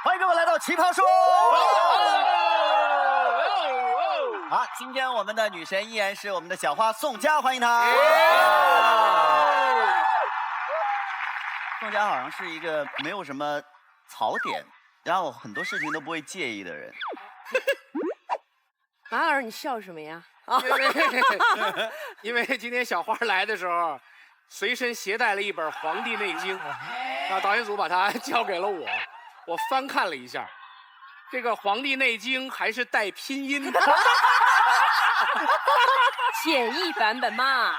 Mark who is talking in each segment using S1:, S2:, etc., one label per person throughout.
S1: 欢迎各位来到奇葩说。好，今天我们的女神依然是我们的小花宋佳，欢迎她。宋佳好像是一个没有什么槽点，然后很多事情都不会介意的人。
S2: 马老师，你笑什么呀？
S3: 因为今天小花来的时候，随身携带了一本《黄帝内经》，导演组把它交给了我，我翻看了一下，这个《黄帝内经》还是带拼音的，
S2: 简易版本嘛。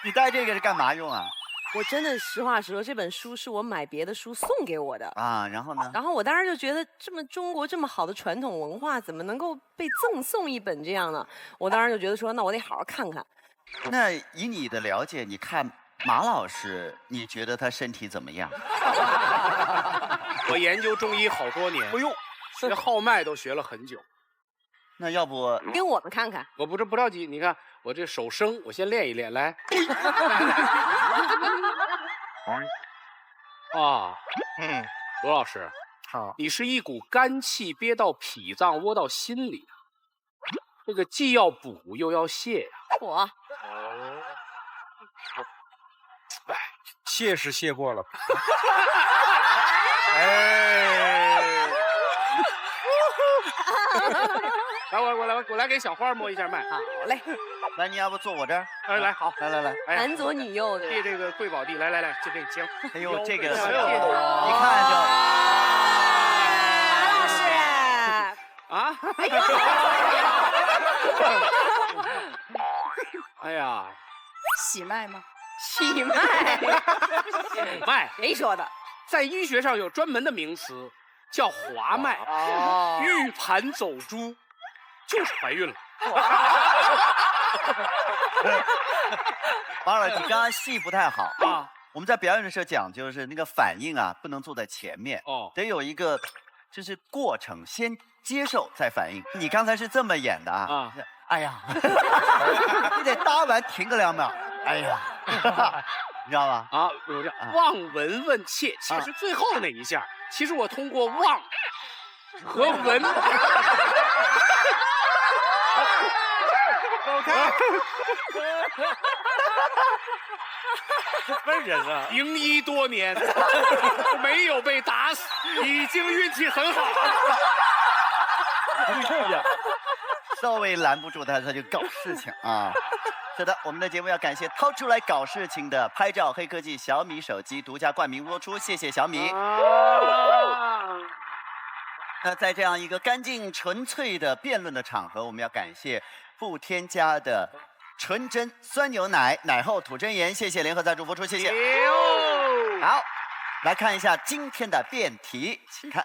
S1: 你带这个是干嘛用啊？
S2: 我真的实话实说，这本书是我买别的书送给我的
S1: 啊，然后呢？
S2: 然后我当时就觉得，中国这么好的传统文化，怎么能够被赠送一本这样呢？我当时就觉得说，那我得好好看看。
S1: 那以你的了解，你看马老师，你觉得他身体怎么样？
S3: 我研究中医好多年，
S1: 哎呦，
S3: 学号脉都学了很久。
S1: 那要不
S2: 给我们看看？
S3: 我不着急，你看我这手生，我先练一练，来。啊，罗老师，
S4: 好，
S3: 你是一股肝气憋到脾脏，窝到心里，这个既要补又要泻呀。
S2: 我
S4: 谢是谢过了。
S3: 来，我来给小花摸一下脉。
S2: 好嘞，
S1: 来，你要不坐我这儿？
S3: 来，好，
S1: 来，
S3: 哎，
S2: 男左女右的。
S3: 借这个贵宝地，来，就这姜。
S1: 哎呦，这个，
S3: 哎呦
S1: 一看就。
S2: 马老师，
S3: 啊！哎呀，
S5: 喜脉吗？
S2: 喜脉，
S3: 脉
S2: 谁说的？
S3: 在医学上有专门的名词，叫滑脉。
S2: 哦，
S3: 玉盘走珠，就是怀孕了。
S1: 马老师，你刚刚戏不太好
S3: 啊。
S1: 我们在表演的时候讲究是那个反应啊，不能坐在前面，得有一个就是过程，先接受再反应。你刚才是这么演的啊？哎呀，你得搭完停个2秒。哎呀，你知道吧？
S3: 啊，有这望闻问切，其实最后那一下，其实我通过望和闻。
S4: 什么人啊？
S3: 行医多年，没有被打死，已经运气很好。
S1: 稍微拦不住他，他就搞事情啊。是的，我们的节目要感谢掏出来搞事情的拍照黑科技小米手机独家冠名播出，谢谢小米。那在这样一个干净纯粹的辩论的场合，我们要感谢不添加的纯真酸牛奶奶后吐真言，谢谢联合赞助播出，谢谢。好，来看一下今天的辩题，请看。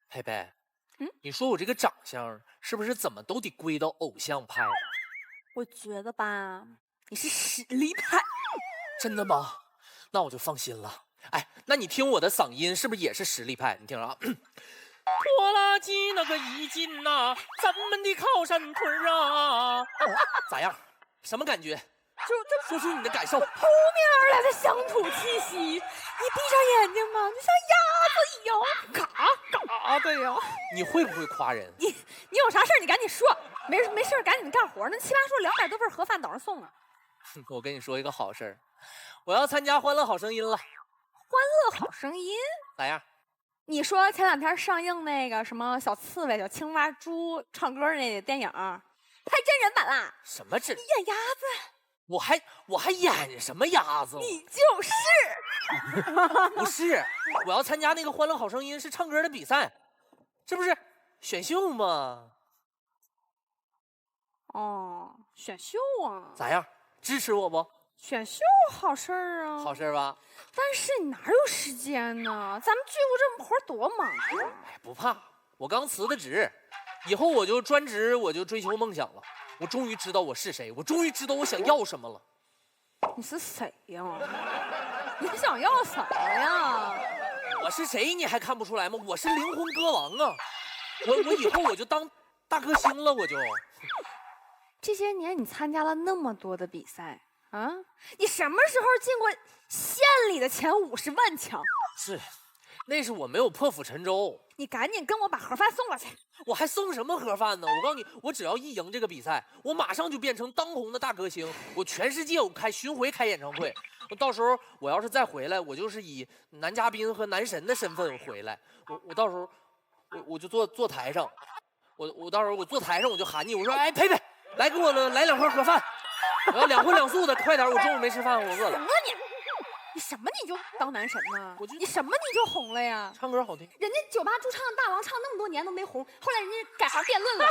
S6: 佩佩，你说我这个长相是不是怎么都得归到偶像派？
S5: 我觉得吧，你是实力派。
S6: 真的吗？那我就放心了。哎，那你听我的嗓音是不是也是实力派？你听着啊，拖拉机那个一进呐，咱们的靠山屯啊，咋样？什么感觉？就说出你的感受。
S5: 扑面而来的乡土气息，你闭上眼睛吧，就像鸭子一样，嘎嘎的呀。
S6: 你会不会夸人？
S5: 你有啥事你赶紧说，没事赶紧干活。那奇葩说200多份盒饭等着送啊。
S6: 我跟你说一个好事儿，我要参加《欢乐好声音》了。
S5: 欢乐好声音
S6: 咋样？
S5: 你说前2天上映那个什么小刺猬、小青蛙、猪唱歌那个电影，拍真人版啦？
S6: 什么真？
S5: 你演鸭子？
S6: 我还演什么鸭子？
S5: 你就是。
S6: 不是，我要参加那个《欢乐好声音》是唱歌的比赛，这不是选秀吗？
S5: 哦，选秀啊？
S6: 咋样？支持我不？
S5: 选秀好事儿啊，
S6: 好事儿吧？
S5: 但是你哪有时间呢？咱们剧务这么活多忙啊！
S6: 哎，不怕，我刚辞的职，以后我就专职，我就追求梦想了。我终于知道我是谁，我终于知道我想要什么了。
S5: 你是谁呀？你想要什么呀？
S6: 我是谁你还看不出来吗？我是灵魂歌王啊！我以后我就当大歌星了，我就。
S5: 这些年你参加了那么多的比赛啊，你什么时候进过县里的前50万强？
S6: 是，那是我没有破釜沉舟。
S5: 你赶紧跟我把盒饭送过去。
S6: 我还送什么盒饭呢？我告诉你，我只要一赢这个比赛，我马上就变成当红的大歌星，我全世界我巡回开演唱会。我到时候我要是再回来，我就是以男嘉宾和男神的身份回来。我到时候我就坐台上，我到时候我坐台上我就喊你，我说哎佩佩，来给我来2盒盒饭，我要2荤2素的，快点，我中午没吃饭，我饿了。
S5: 你什么你就当男神呢？你什么你就红了呀？
S6: 唱歌好听，
S5: 人家酒吧驻唱大王唱那么多年都没红，后来人家改行辩论了啊！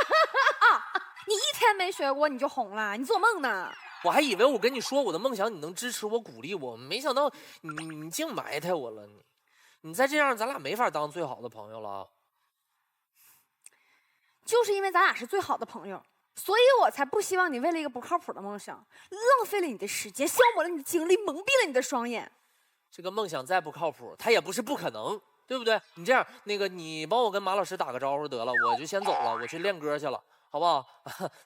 S5: 你1天没学过你就红了，你做梦呢？
S6: 我还以为我跟你说我的梦想，你能支持我、鼓励我，没想到你净埋汰我了。你再这样，咱俩没法当最好的朋友了。
S5: 就是因为咱俩是最好的朋友，所以我才不希望你为了一个不靠谱的梦想，浪费了你的时间，消磨了你的精力，蒙蔽了你的双眼。
S6: 这个梦想再不靠谱，它也不是不可能，对不对？你这样，你帮我跟马老师打个招呼得了，我就先走了，我去练歌去了，好不好？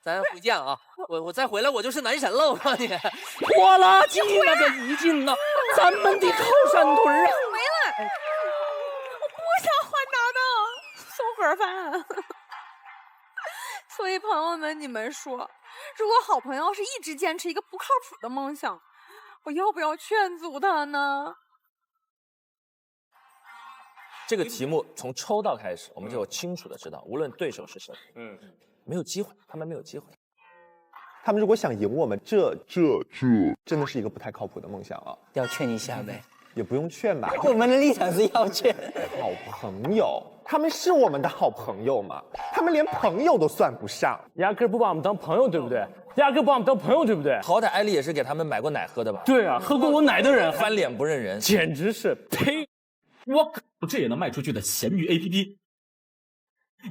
S6: 咱回见啊！我再回来，我就是男神了，我告诉你。拖拉机那个一劲呐，咱们的靠山屯啊！
S5: 没了，我不想换搭档，送盒饭。所以朋友们，你们说，如果好朋友要是一直坚持一个不靠谱的梦想，我要不要劝阻他呢？
S7: 这个题目从抽到开始，我们就清楚的知道，无论对手是谁，没有机会，他们没有机会。
S8: 他们如果想赢我们，这真的是一个不太靠谱的梦想啊！
S9: 要劝一下呗，
S8: 也不用劝吧。
S9: 我们的立场是要劝。
S8: 好朋友，他们是我们的好朋友吗？他们连朋友都算不上，
S10: 压根不把我们当朋友，对不对？压根不把我们当朋友，对不对？
S7: 好歹艾丽也是给他们买过奶喝的吧？
S10: 对啊，喝过我奶的人
S7: 翻脸不认人，
S10: 简直是呸！
S11: 这也能卖出去的咸鱼 APP，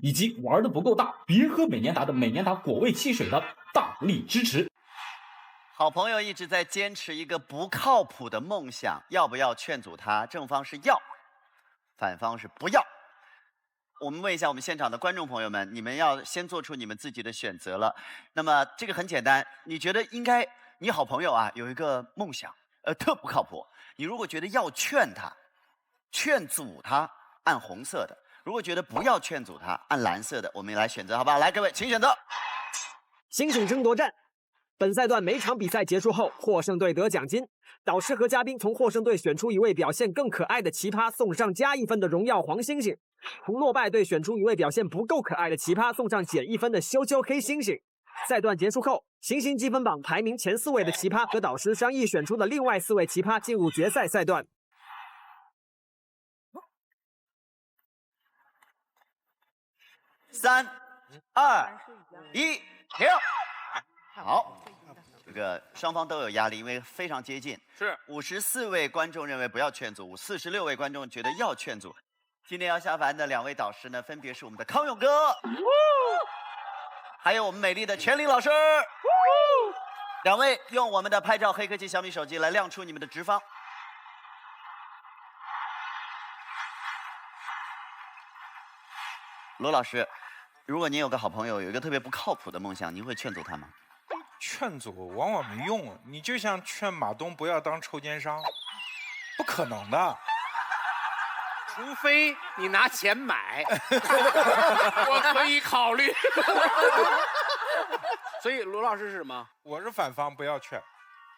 S11: 以及玩的不够大，别喝美年达的美年达果味汽水的大力支持。
S1: 好朋友一直在坚持一个不靠谱的梦想，要不要劝阻他？正方是要，反方是不要。我们问一下我们现场的观众朋友们，你们要先做出你们自己的选择了。那么这个很简单，你觉得应该，你好朋友啊有一个梦想，特不靠谱。你如果觉得要劝他、劝阻他，按红色的；如果觉得不要劝阻他，按蓝色的。我们来选择，好不好？来，各位，请选择。
S12: 星星争夺战。本赛段每场比赛结束后，获胜队得奖金，导师和嘉宾从获胜队选出一位表现更可爱的奇葩，送上加1分的荣耀黄星星；从落败队选出一位表现不够可爱的奇葩，送上减1分的羞羞黑星星。赛段结束后，行星积分榜排名前4位的奇葩和导师商议选出的另外4位奇葩进入决赛赛段。
S1: 3、2、1，停。好，这个双方都有压力，因为非常接近。
S3: 是
S1: 54位观众认为不要劝阻，46位观众觉得要劝阻。今天要下凡的2位导师呢，分别是我们的康永哥，还有我们美丽的全林老师。2位用我们的拍照黑科技小米手机来亮出你们的直方。罗老师，如果您有个好朋友，有一个特别不靠谱的梦想，您会劝阻他吗？
S4: 劝阻往往没用，你就像劝马东不要当抽奸商，不可能的。
S3: 除非你拿钱买，我可以考虑。所以罗老师是什么？
S4: 我是反方，不要劝。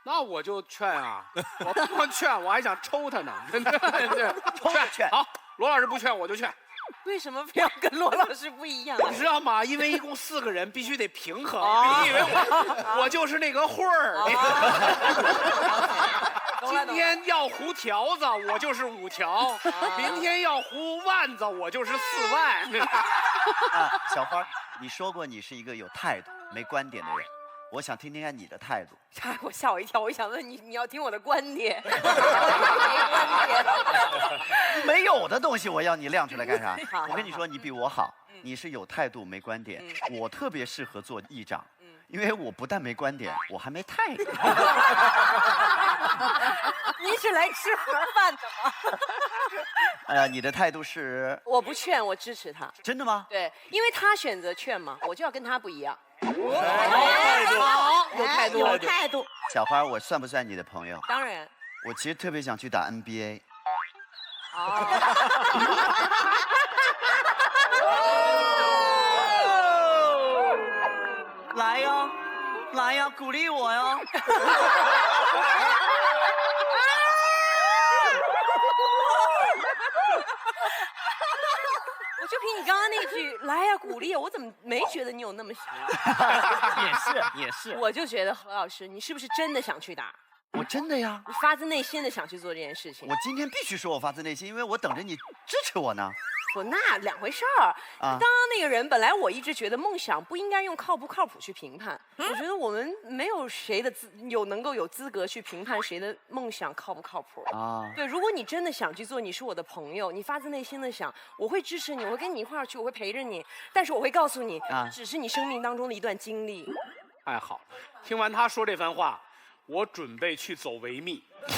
S3: 那我就劝啊，我不光劝，我还想抽他呢。
S1: 劝。
S3: 好，罗老师不劝我就劝。
S2: 为什么非要跟罗老师不一样？
S3: 你知道吗？因为一共4个人，必须得平衡。你以为我就是那个混儿？今天要糊条子，我就是5条；明天要糊万子，我就是4万。
S1: 小花，你说过你是一个有态度、没观点的人，我想听听看你的态度。
S2: 我吓我一跳，我想问你，你要听我的观点？没观点。
S1: 没有的东西，我要你亮出来干啥？我跟你说，你比我好，你是有态度没观点，我特别适合做议长，因为我不但没观点，我还没态度。
S2: 你是来吃盒饭的吗？
S1: 你的态度是？
S2: 我不劝，我支持他。
S1: 真的吗？
S2: 对，因为他选择劝嘛，我就要跟他不一样。
S1: 好，
S2: 有态度，有态度。
S1: 小花，我算不算你的朋友？
S2: 当然。
S1: 我其实特别想去打 NBA。来呀，来呀，鼓励我呀！
S2: 我就凭你刚刚那句“来呀，鼓励”，我怎么没觉得你有那么想？
S1: 也是。
S2: 我就觉得何老师，你是不是真的想去打？
S1: 我真的呀，
S2: 你发自内心的想去做这件事情。
S1: 我今天必须说我发自内心，因为我等着你支持我呢。
S2: 不，那两回事儿。刚刚那个人，本来我一直觉得梦想不应该用靠不靠谱去评判。我觉得我们没有谁的能够有资格去评判谁的梦想靠不靠谱啊。对，如果你真的想去做，你是我的朋友，你发自内心的想，我会支持你，我会跟你一块儿去，我会陪着你。但是我会告诉你，只是你生命当中的一段经历。
S3: 哎，好，听完他说这番话，我准备去走维密。支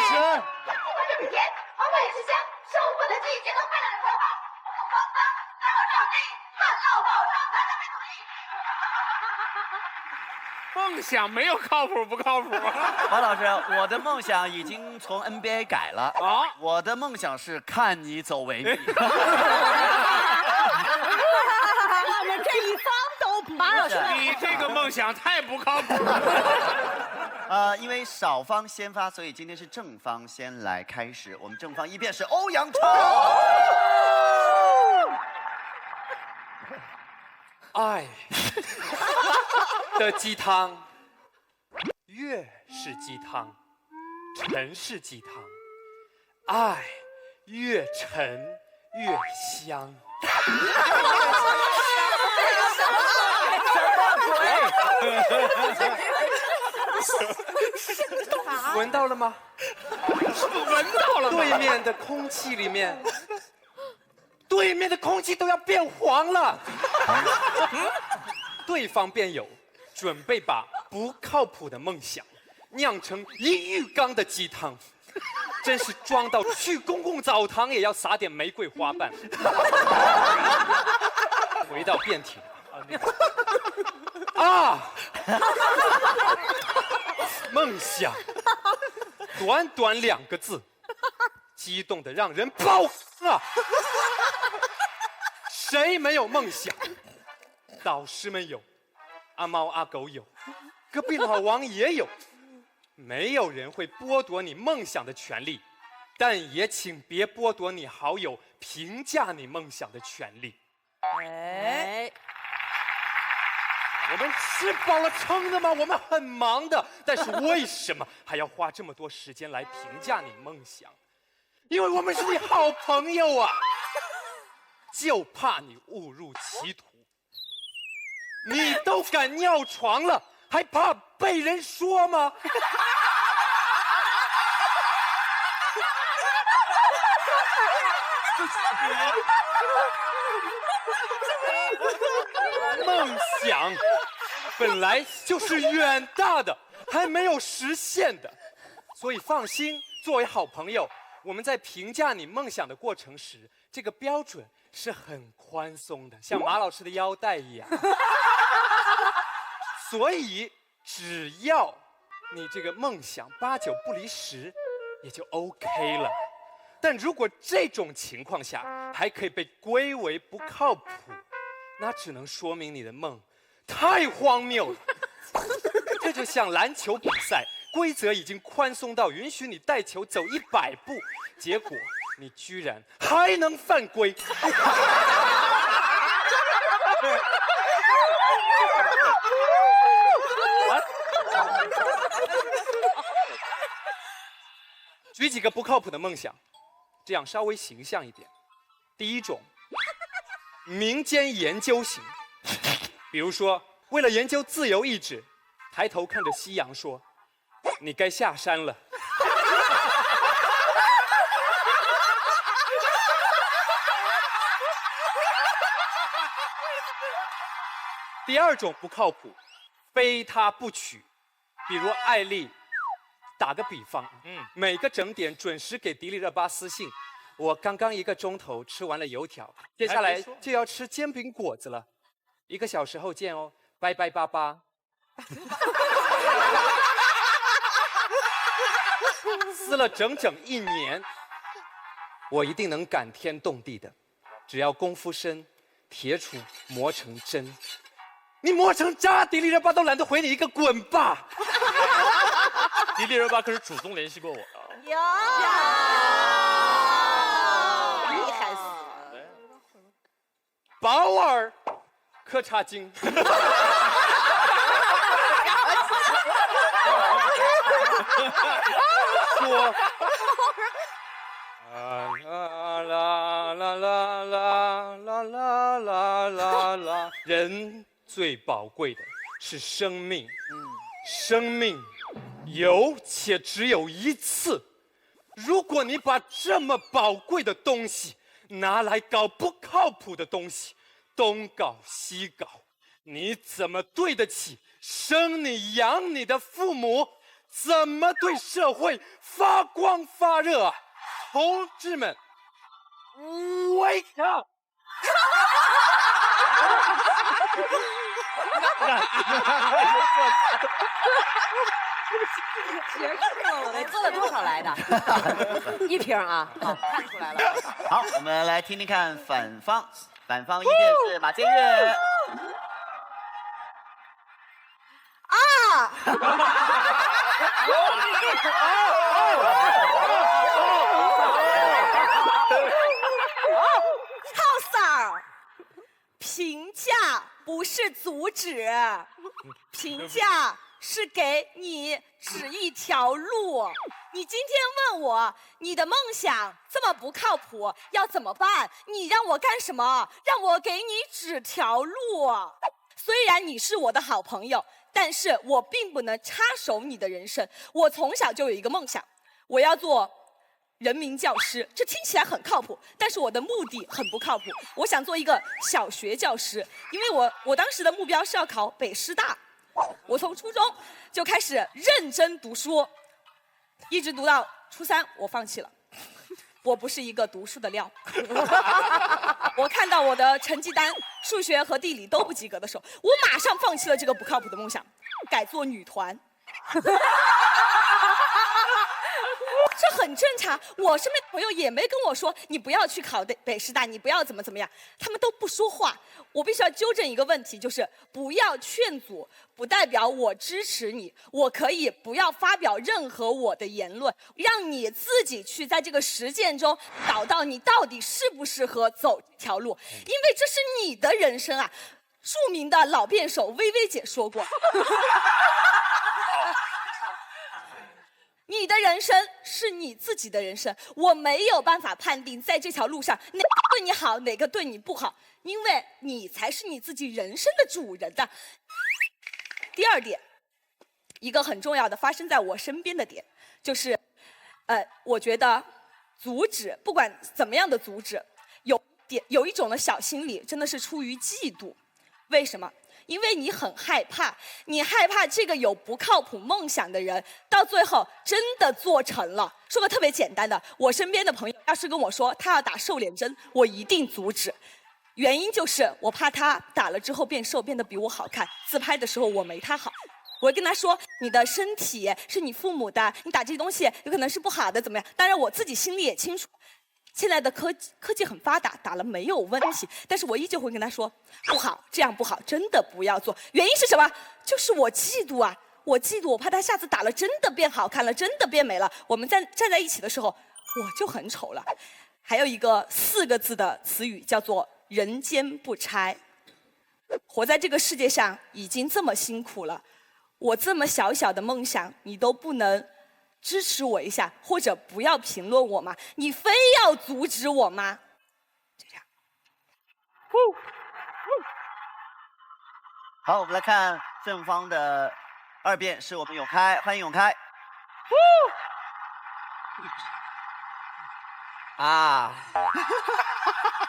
S3: 持。梦想没有靠谱不靠谱。
S1: 王老师，我的梦想已经从 NBA 改了啊！我的梦想是看你走维密。
S5: 我们这一方都不。马老师，
S3: 你这个梦想太不靠谱了。
S1: 因为少方先发，所以今天是正方先来开始。我们正方一辩是欧阳超。
S6: 爱的鸡汤，越是鸡汤，沉是鸡汤，爱越沉越香。闻到了吗？
S3: 闻到了吗？
S6: 对面的空气里面，对面的空气都要变黄了。对方辩友准备把不靠谱的梦想酿成一浴缸的鸡汤，真是装到去公共澡堂也要撒点玫瑰花瓣。回到辩题啊，梦想，短短2个字，激动得让人爆啊！谁没有梦想？导师们有，阿猫阿狗有，隔壁老王也有。没有人会剥夺你梦想的权利，但也请别剥夺你好友评价你梦想的权利。哎，我们吃饱了撑的吗？我们很忙的，但是为什么还要花这么多时间来评价你梦想？因为我们是你好朋友啊！就怕你误入歧途。你都敢尿床了，还怕被人说吗？梦想本来就是远大的，还没有实现的，所以放心，作为好朋友，我们在评价你梦想的过程时，这个标准是很宽松的，像马老师的腰带一样。所以只要你这个梦想8、9不离10，也就 OK 了。但如果这种情况下还可以被归为不靠谱，那只能说明你的梦太荒谬了。这就像篮球比赛，规则已经宽松到允许你带球走100步，结果你居然还能犯规。举几个不靠谱的梦想，这样稍微形象一点。第一种，民间研究型，比如说为了研究自由意志，抬头看着夕阳说：“你该下山了。”第二种不靠谱，非他不娶，比如艾丽。打个比方，每个整点准时给迪丽热巴私信，我刚刚1个钟头吃完了油条，接下来就要吃煎饼果子了，1个小时后见哦，拜拜爸爸。
S13: 撕了整整1年，我一定能感天动地的。只要功夫深，铁杵磨成针。你磨成渣，迪丽热巴都懒得回你一个滚吧！
S7: 迪丽热巴可是主动联系过我。
S2: 厉害死了！
S13: 宝儿，可差劲。说。啦啦啦啦啦啦啦啦啦啦！人最宝贵的是生命，生命有且只有一次。如果你把这么宝贵的东西拿来搞不靠谱的东西，东搞西搞，你怎么对得起生你养你的父母？怎么对社会发光发热啊？同志们 ，wake up！
S2: 你做了多少来的？1瓶啊，看出来了。
S1: 好，我们来听听看反方，反方意见是马建岳。
S5: 超三儿，评价不是阻止，评价是给你指一条路。你今天问我你的梦想这么不靠谱，要怎么办？你让我干什么？让我给你指条路。虽然你是我的好朋友，但是我并不能插手你的人生。我从小就有一个梦想，我要做人民教师。这听起来很靠谱，但是我的目的很不靠谱。我想做一个小学教师，因为我当时的目标是要考北师大。我从初中就开始认真读书，一直读到初3，我放弃了。我不是一个读书的料。我看到我的成绩单，数学和地理都不及格的时候，我马上放弃了这个不靠谱的梦想，改做女团。这很正常，我身边的朋友也没跟我说你不要去考北师大，你不要怎么样，他们都不说话。我必须要纠正一个问题，就是不要劝阻，不代表我支持你。我可以不要发表任何我的言论，让你自己去在这个实践中找到你到底适不适合走这条路，因为这是你的人生啊。著名的老辩手薇薇姐说过。你的人生是你自己的人生，我没有办法判定在这条路上哪个对你好，哪个对你不好，因为你才是你自己人生的主人的。第二点，一个很重要的发生在我身边的点，就是，我觉得阻止，不管怎么样的阻止，有一种的小心理真的是出于嫉妒。为什么？因为你很害怕，你害怕这个有不靠谱梦想的人到最后真的做成了。说个特别简单的，我身边的朋友要是跟我说他要打瘦脸针，我一定阻止。原因就是我怕他打了之后变瘦，变得比我好看，自拍的时候我没他好。我会跟他说，你的身体是你父母的，你打这些东西有可能是不好的，怎么样？当然我自己心里也清楚。现在的科技很发达，打了没有问题，但是我依旧会跟他说不好，这样不好，真的不要做。原因是什么？就是我嫉妒啊，我嫉妒，我怕他下次打了真的变好看了，真的变美了，我们站在一起的时候我就很丑了。还有一个4个字的词语叫做人间不拆。活在这个世界上已经这么辛苦了，我这么小小的梦想你都不能支持我一下，或者不要评论我吗？你非要阻止我吗？就这样。
S1: 好，我们来看正方的2辩，是我们永开，欢迎永开。
S9: 啊！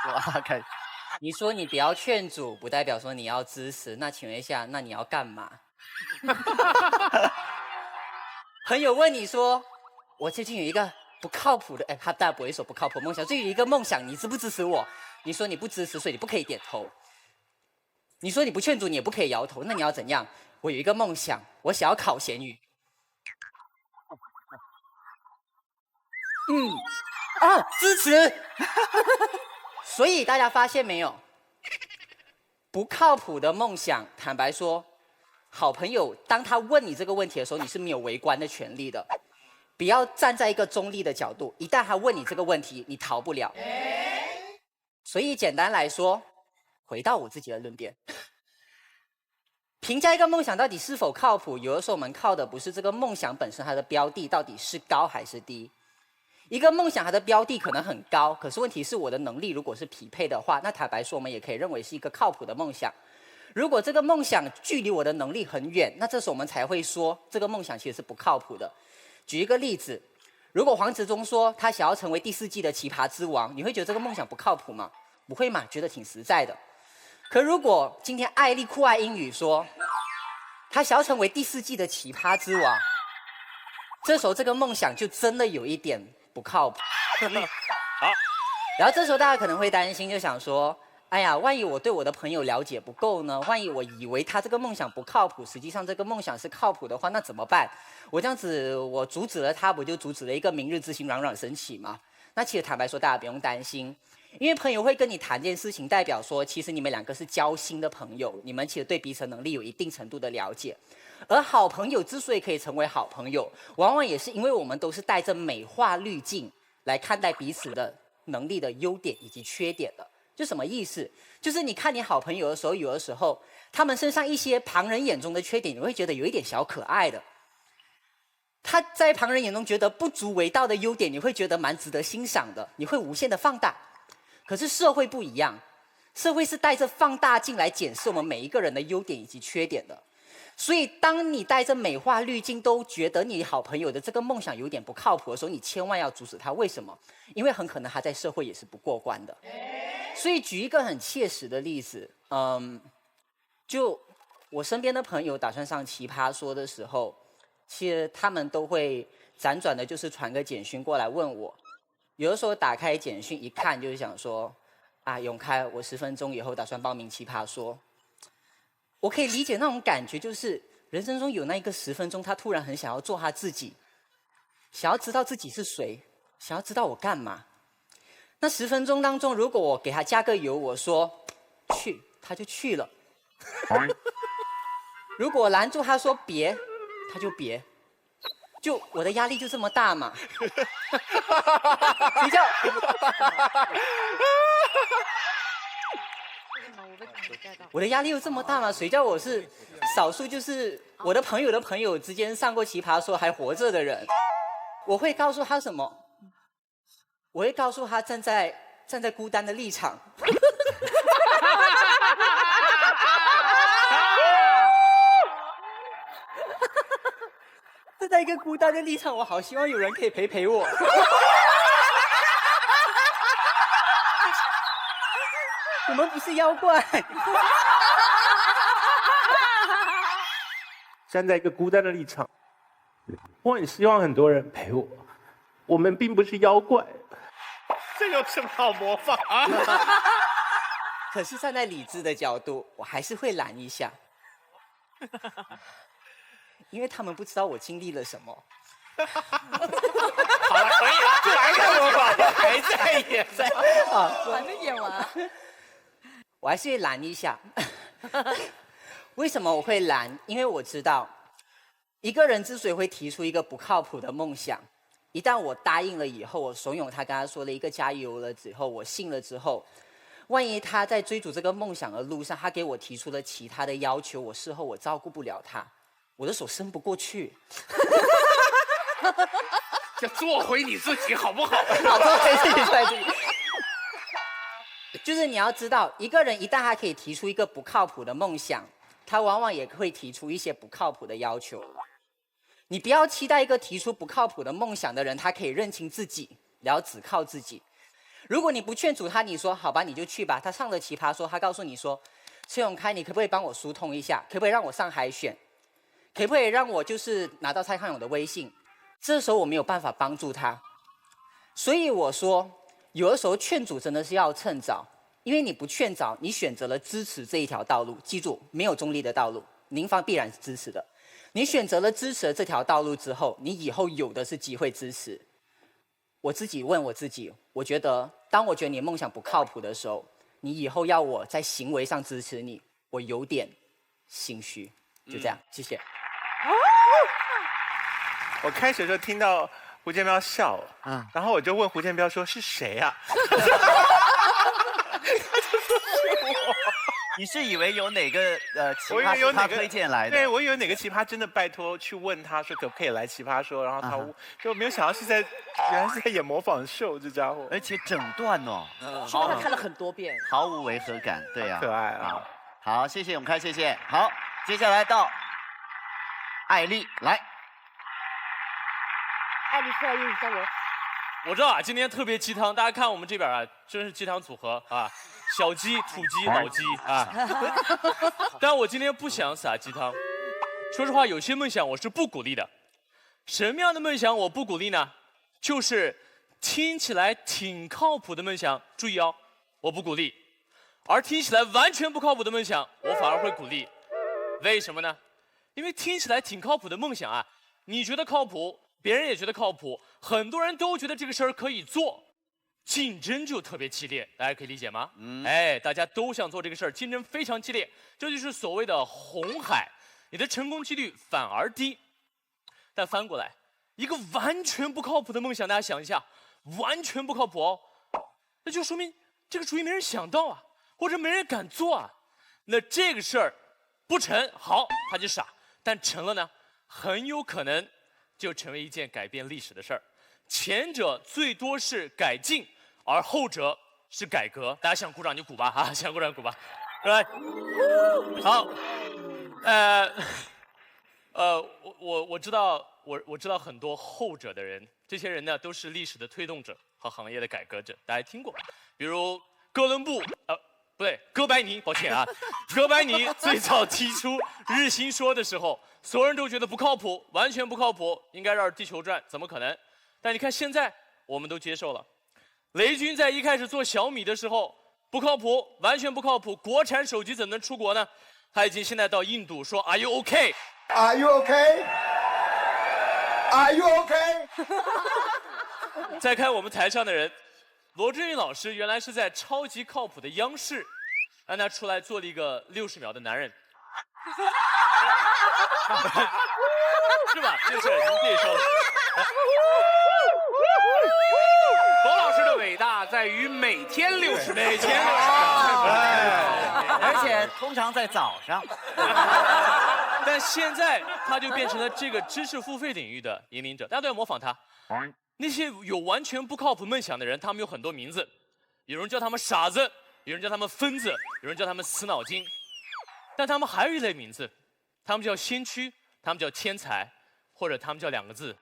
S1: 哇，开始。
S9: 你说你不要劝阻，不代表说你要支持。那请问一下，那你要干嘛？朋友问你说，我最近有一个不靠谱的，他当然不会说不靠谱梦想，最近有一个梦想，你支不支持我？你说你不支持，所以你不可以点头。你说你不劝阻，你也不可以摇头，那你要怎样？我有一个梦想，我想要考咸鱼。支持。所以大家发现没有，不靠谱的梦想，坦白说，好朋友当他问你这个问题的时候，你是没有围观的权利的。不要站在一个中立的角度，一旦他问你这个问题，你逃不了。所以简单来说，回到我自己的论点，评价一个梦想到底是否靠谱，有的时候我们靠的不是这个梦想本身它的标的到底是高还是低。一个梦想它的标的可能很高，可是问题是我的能力如果是匹配的话，那坦白说我们也可以认为是一个靠谱的梦想。如果这个梦想距离我的能力很远，那这时候我们才会说这个梦想其实是不靠谱的。举一个例子，如果黄执中说他想要成为第4季的奇葩之王，你会觉得这个梦想不靠谱吗？不会嘛，觉得挺实在的。可如果今天艾丽酷爱英语说他想要成为第4季的奇葩之王，这时候这个梦想就真的有一点不靠谱。
S3: 好，
S9: 然后这时候大家可能会担心，就想说，哎呀，万一我对我的朋友了解不够呢？万一我以为他这个梦想不靠谱，实际上这个梦想是靠谱的话，那怎么办？我这样子，我阻止了他，不就阻止了一个明日之星冉冉升起吗？那其实坦白说，大家不用担心，因为朋友会跟你谈这件事情，代表说其实你们两个是交心的朋友，你们其实对彼此能力有一定程度的了解。而好朋友之所以可以成为好朋友，往往也是因为我们都是带着美化滤镜来看待彼此的能力的优点以及缺点的。就什么意思？就是你看你好朋友的时候，有的时候他们身上一些旁人眼中的缺点，你会觉得有一点小可爱的；他在旁人眼中觉得不足为道的优点，你会觉得蛮值得欣赏的，你会无限的放大。可是社会不一样，社会是带着放大镜来检视我们每一个人的优点以及缺点的。所以当你带着美化滤镜都觉得你好朋友的这个梦想有点不靠谱的时候，你千万要阻止他。为什么？因为很可能他在社会也是不过关的。所以举一个很切实的例子，就我身边的朋友打算上奇葩说的时候，其实他们都会辗转的就是传个简讯过来问我。有的时候打开简讯一看，就是想说，啊，永开，我10分钟以后打算报名奇葩说。我可以理解那种感觉，就是人生中有那一个10分钟，他突然很想要做他自己，想要知道自己是谁，想要知道我干嘛。那10分钟当中，如果我给他加个油，我说去，他就去了；如果我拦住他说别，他就别。就我的压力就这么大嘛？谁叫？我的压力又这么大吗？谁叫我是少数就是我的朋友的朋友之间上过奇葩说还活着的人？我会告诉他什么？我会告诉他站在孤单的立场。站在一个孤单的立场，我好希望有人可以陪我。我们不是妖怪。
S14: 站在一个孤单的立场，我很希望很多人陪我。我们并不是妖怪，
S3: 这有什么好模仿啊？
S9: 可是站在理智的角度，我还是会拦一下，因为他们不知道我经历了什么。
S3: 好了，可以了，还在模仿，还在演在
S5: 啊，还没演完。
S9: 我还是会拦一下。为什么我会拦？因为我知道，一个人之所以会提出一个不靠谱的梦想，一旦我答应了以后，我怂恿他跟他说了一个加油了之后，我信了之后，万一他在追逐这个梦想的路上，他给我提出了其他的要求，我事后我照顾不了他，我的手伸不过去。
S3: 就做回你自己好不好？
S9: 好，做回自己，做回自己。就是你要知道，一个人一旦他可以提出一个不靠谱的梦想，他往往也会提出一些不靠谱的要求。你不要期待一个提出不靠谱的梦想的人，他可以认清自己，然后只靠自己。如果你不劝阻他，你说好吧，你就去吧。他上了奇葩说，他告诉你说，崔永开，你可不可以帮我疏通一下？可不可以让我上海选？可不可以让我就是拿到蔡康永的微信？这时候我没有办法帮助他，所以我说，有的时候劝阻真的是要趁早，因为你不劝早，你选择了支持这一条道路，记住，没有中立的道路，您方必然是支持的。你选择了支持了这条道路之后，你以后有的是机会支持。我自己问我自己，我觉得当我觉得你的梦想不靠谱的时候，你以后要我在行为上支持你，我有点心虚。就这样，谢谢。
S14: 我开始的时候听到胡建彪笑了，然后我就问胡建彪说：“是谁啊？”
S1: 你是以为有哪个奇葩是他推荐来的？
S14: 对，我以为哪个奇葩真的拜托去问他说可不可以来奇葩说，然后他就没有想到原来是在演模仿秀，这家伙，
S1: 而且整段哦，
S2: 说明他看了很多遍，
S1: 毫无违和感，对呀，
S14: 可爱啊！
S1: 好，谢谢永开，谢谢。好，接下来到艾丽来。
S15: 艾丽特意叫
S16: 我知道啊，今天特别鸡汤，大家看我们这边啊，真是鸡汤组合啊，小鸡、土鸡、老鸡啊。但我今天不想撒鸡汤，说实话，有些梦想我是不鼓励的。什么样的梦想我不鼓励呢？就是听起来挺靠谱的梦想，注意哦，我不鼓励。而听起来完全不靠谱的梦想，我反而会鼓励。为什么呢？因为听起来挺靠谱的梦想啊，你觉得靠谱，别人也觉得靠谱，很多人都觉得这个事儿可以做，竞争就特别激烈，大家可以理解吗？哎，大家都想做这个事儿，竞争非常激烈，这就是所谓的红海，你的成功几率反而低。但翻过来，一个完全不靠谱的梦想，大家想一下，完全不靠谱哦，那就说明这个主意没人想到啊，或者没人敢做啊。那这个事儿不成，好，他就傻；但成了呢，很有可能就成为一件改变历史的事儿。前者最多是改进，而后者是改革。大家想鼓掌就鼓吧，啊，想鼓掌鼓吧，来，好，我知道，我知道很多后者的人，这些人呢都是历史的推动者和行业的改革者，大家听过，比如哥伦布，不对，哥白尼，抱歉啊，哥白尼最早提出日心说的时候，所有人都觉得不靠谱，完全不靠谱，应该绕地球转，怎么可能？但你看现在，我们都接受了。雷军在一开始做小米的时候不靠谱，完全不靠谱，国产手机怎么能出国呢？他已经现在到印度说 Are you OK？
S17: Are you OK？ Are you OK？
S16: 再看我们台上的人，罗振宇老师原来是在超级靠谱的央视，让他出来做了一个60秒的男人，是吧？就是您自己说的。
S3: 罗老师的伟大在于每天60，
S16: 每天60，
S1: 而且通常在早上。
S16: 但现在他就变成了这个知识付费领域的引领者，大家都要模仿他。那些有完全不靠谱梦想的人，他们有很多名字，有人叫他们傻子，有人叫他们疯子，有人叫他们死脑筋，但他们还有一类名字，他们叫先驱，他们叫天才，或者他们叫2个字：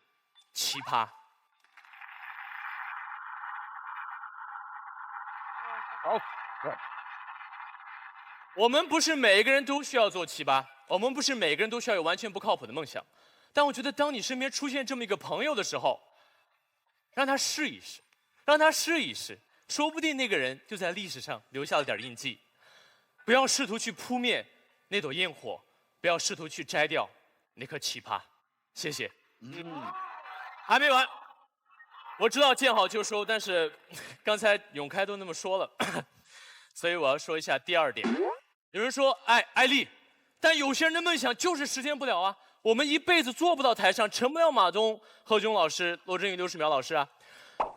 S16: 奇葩。好，我们不是每一个人都需要做奇葩，我们不是每个人都需要有完全不靠谱的梦想，但我觉得当你身边出现这么一个朋友的时候，让他试一试，让他试一试，说不定那个人就在历史上留下了点印记。不要试图去扑灭那朵焰火，不要试图去摘掉那颗奇葩。谢谢。还没完，我知道见好就收，但是刚才永开都那么说了，所以我要说一下第2点。有人说，艾丽，但有些人的梦想就是实现不了啊，我们一辈子坐不到台上，成不了马东、何炅老师、罗振宇60秒老师啊，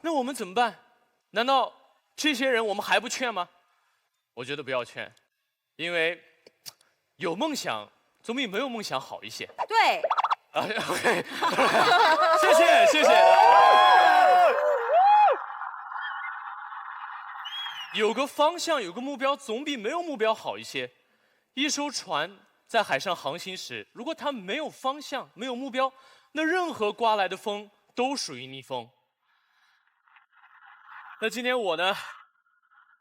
S16: 那我们怎么办？难道这些人我们还不劝吗？我觉得不要劝，因为有梦想总比没有梦想好一些。
S5: 对。
S16: OK， 谢谢谢谢。有个方向，有个目标，总比没有目标好一些。一艘船在海上航行时，如果它没有方向、没有目标，那任何刮来的风都属于逆风。那今天我呢，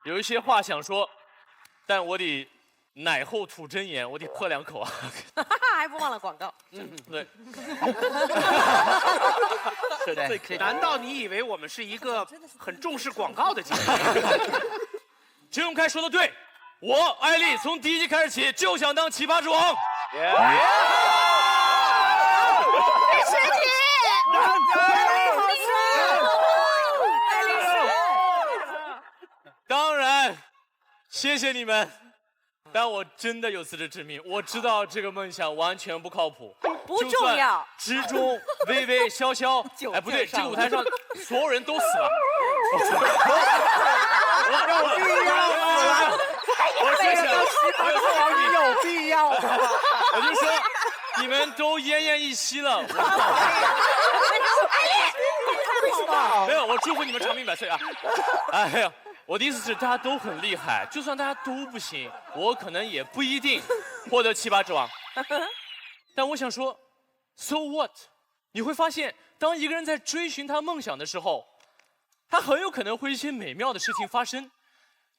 S16: 有一些话想说，但我得奶后吐真言，我得喝2口啊。
S2: 还不忘了广告。
S16: 对。
S3: 难道你以为我们是一个很重视广告的节目？
S16: 陈永开说的对，我艾丽从第1集开始起就想当奇葩之王。
S5: 是你。
S16: 谢谢你们。但我真的有自知之明，我知道这个梦想完全不靠谱，
S2: 不重要。
S16: 之中，微微、潇潇，哎，不对，这个舞台上所有人都死了。
S8: 有必要吗？
S16: 我是想，
S8: 有必要吗？
S16: 我就说，你们都奄奄一息了。没有，我祝福你们长命百岁啊！哎呀。我的意思是，大家都很厉害，就算大家都不行，我可能也不一定获得7、8之王。但我想说 ，so what？ 你会发现，当一个人在追寻他梦想的时候，他很有可能会一些美妙的事情发生，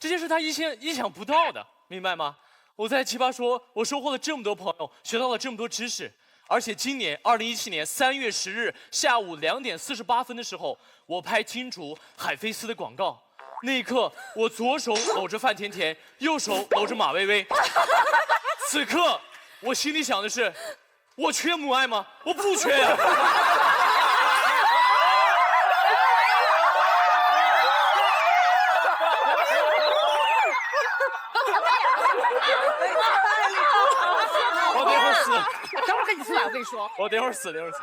S16: 这些是他意想不到的，明白吗？我在奇葩说，我收获了这么多朋友，学到了这么多知识，而且今年2017年3月10日下午2点48分的时候，我拍金主海飞丝的广告。那一刻，我左手搂着范甜甜，右手搂着马薇薇。此刻，我心里想的是：我缺母爱吗？我不缺呀。我等会儿死。
S5: 等会儿跟你说，我跟你说。
S16: 我等会儿死，等会儿死。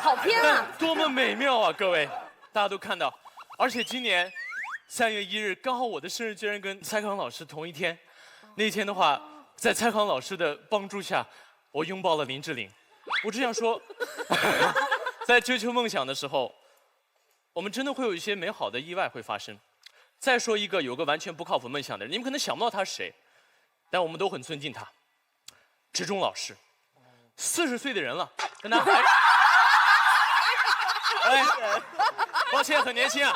S5: 好偏啊！
S16: 多么美妙啊，各位，大家都看到。而且今年3月1日刚好我的生日居然跟蔡康老师同一天，那天的话，在蔡康老师的帮助下，我拥抱了林志玲。我只想说，在追求梦想的时候，我们真的会有一些美好的意外会发生。再说一个有个完全不靠谱梦想的人，你们可能想不到他是谁，但我们都很尊敬他，植中老师，40岁的人了，但他还，哎，抱歉，很年轻啊。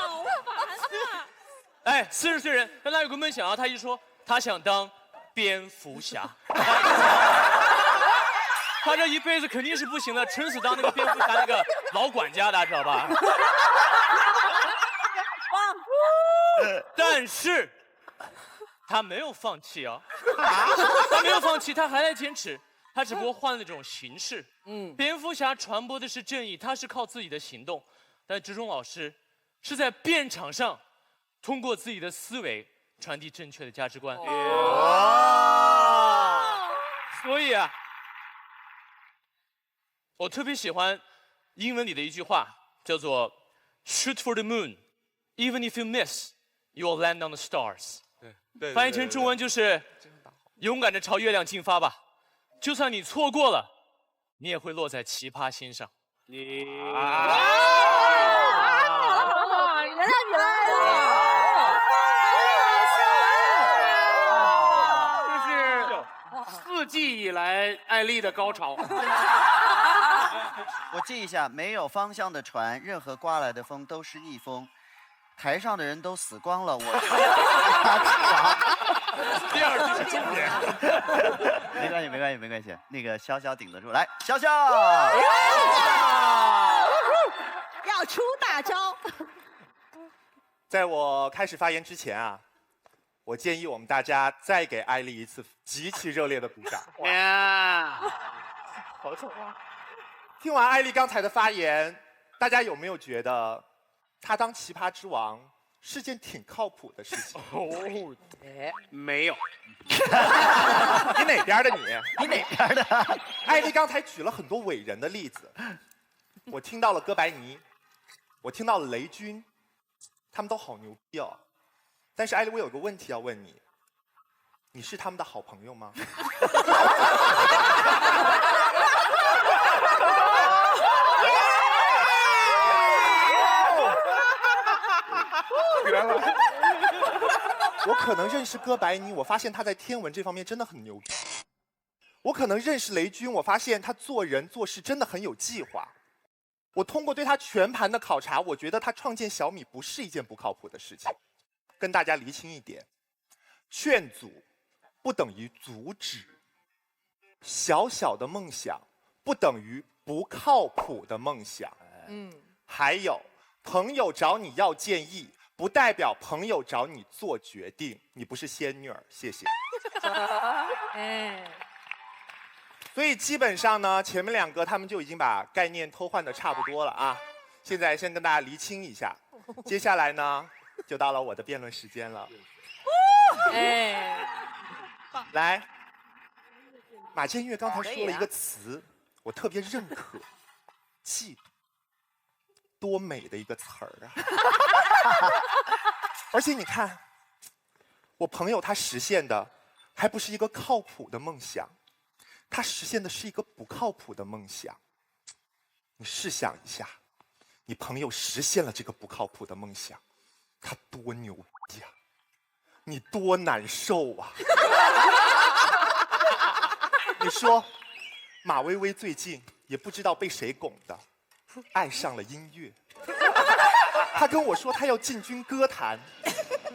S16: 哎，40岁人，但他有个梦想啊，他一说他想当蝙蝠侠，他这一辈子肯定是不行的，撑死当那个蝙蝠侠那个老管家，大家知道吧？但是他没有放弃啊，他没有放弃，他还在坚持，他只不过换了这种形式。蝙蝠侠传播的是正义，他是靠自己的行动，但植中老师是在辩场上。通过自己的思维传递正确的价值观。所以啊，我特别喜欢英文里的一句话，叫做 "Shoot for the moon, even if you miss, you will land on the stars." 对，翻译成中文就是勇敢地朝月亮进发吧，就算你错过了，你也会落在奇葩心上。
S3: 你
S5: 原谅你了。
S3: 4季以来艾丽的高潮。
S1: 我记一下，没有方向的船，任何刮来的风都是逆风。台上的人都死光了，我
S16: 第二句是重点。
S1: 没关系，没关系，没关系。那个潇潇顶得住，来，潇潇，
S5: 要出大招。
S8: 在我开始发言之前啊。我建议我们大家再给艾丽一次极其热烈的鼓掌。好丑啊！听完艾丽刚才的发言，大家有没有觉得她当奇葩之王是件挺靠谱的事情？
S3: 没有。
S8: 你哪边的你？
S1: 你哪边的？
S8: 艾丽刚才举了很多伟人的例子，我听到了哥白尼，我听到了雷军，他们都好牛逼哦。但是艾丽，我有个问题要问你，你是他们的好朋友吗？我可能认识哥白尼，我发现他在天文这方面真的很牛逼。我可能认识雷军，我发现他做人做事真的很有计划。我通过对他全盘的考察，我觉得他创建小米不是一件不靠谱的事情。跟大家厘清一点，劝阻不等于阻止，小小的梦想不等于不靠谱的梦想。还有朋友找你要建议，不代表朋友找你做决定。你不是仙女儿，谢谢。所以基本上呢，前面2个他们就已经把概念偷换的差不多了啊。现在先跟大家厘清一下，接下来呢，就到了我的辩论时间了。
S2: 哎，
S8: 来，马建岳刚才说了一个词，我特别认可，嫉妒，多美的一个词儿啊！而且你看，我朋友他实现的还不是一个靠谱的梦想，他实现的是一个不靠谱的梦想。你试想一下，你朋友实现了这个不靠谱的梦想，他多牛逼呀！你多难受啊！你说，马薇薇最近也不知道被谁拱的，爱上了音乐。她跟我说她要进军歌坛，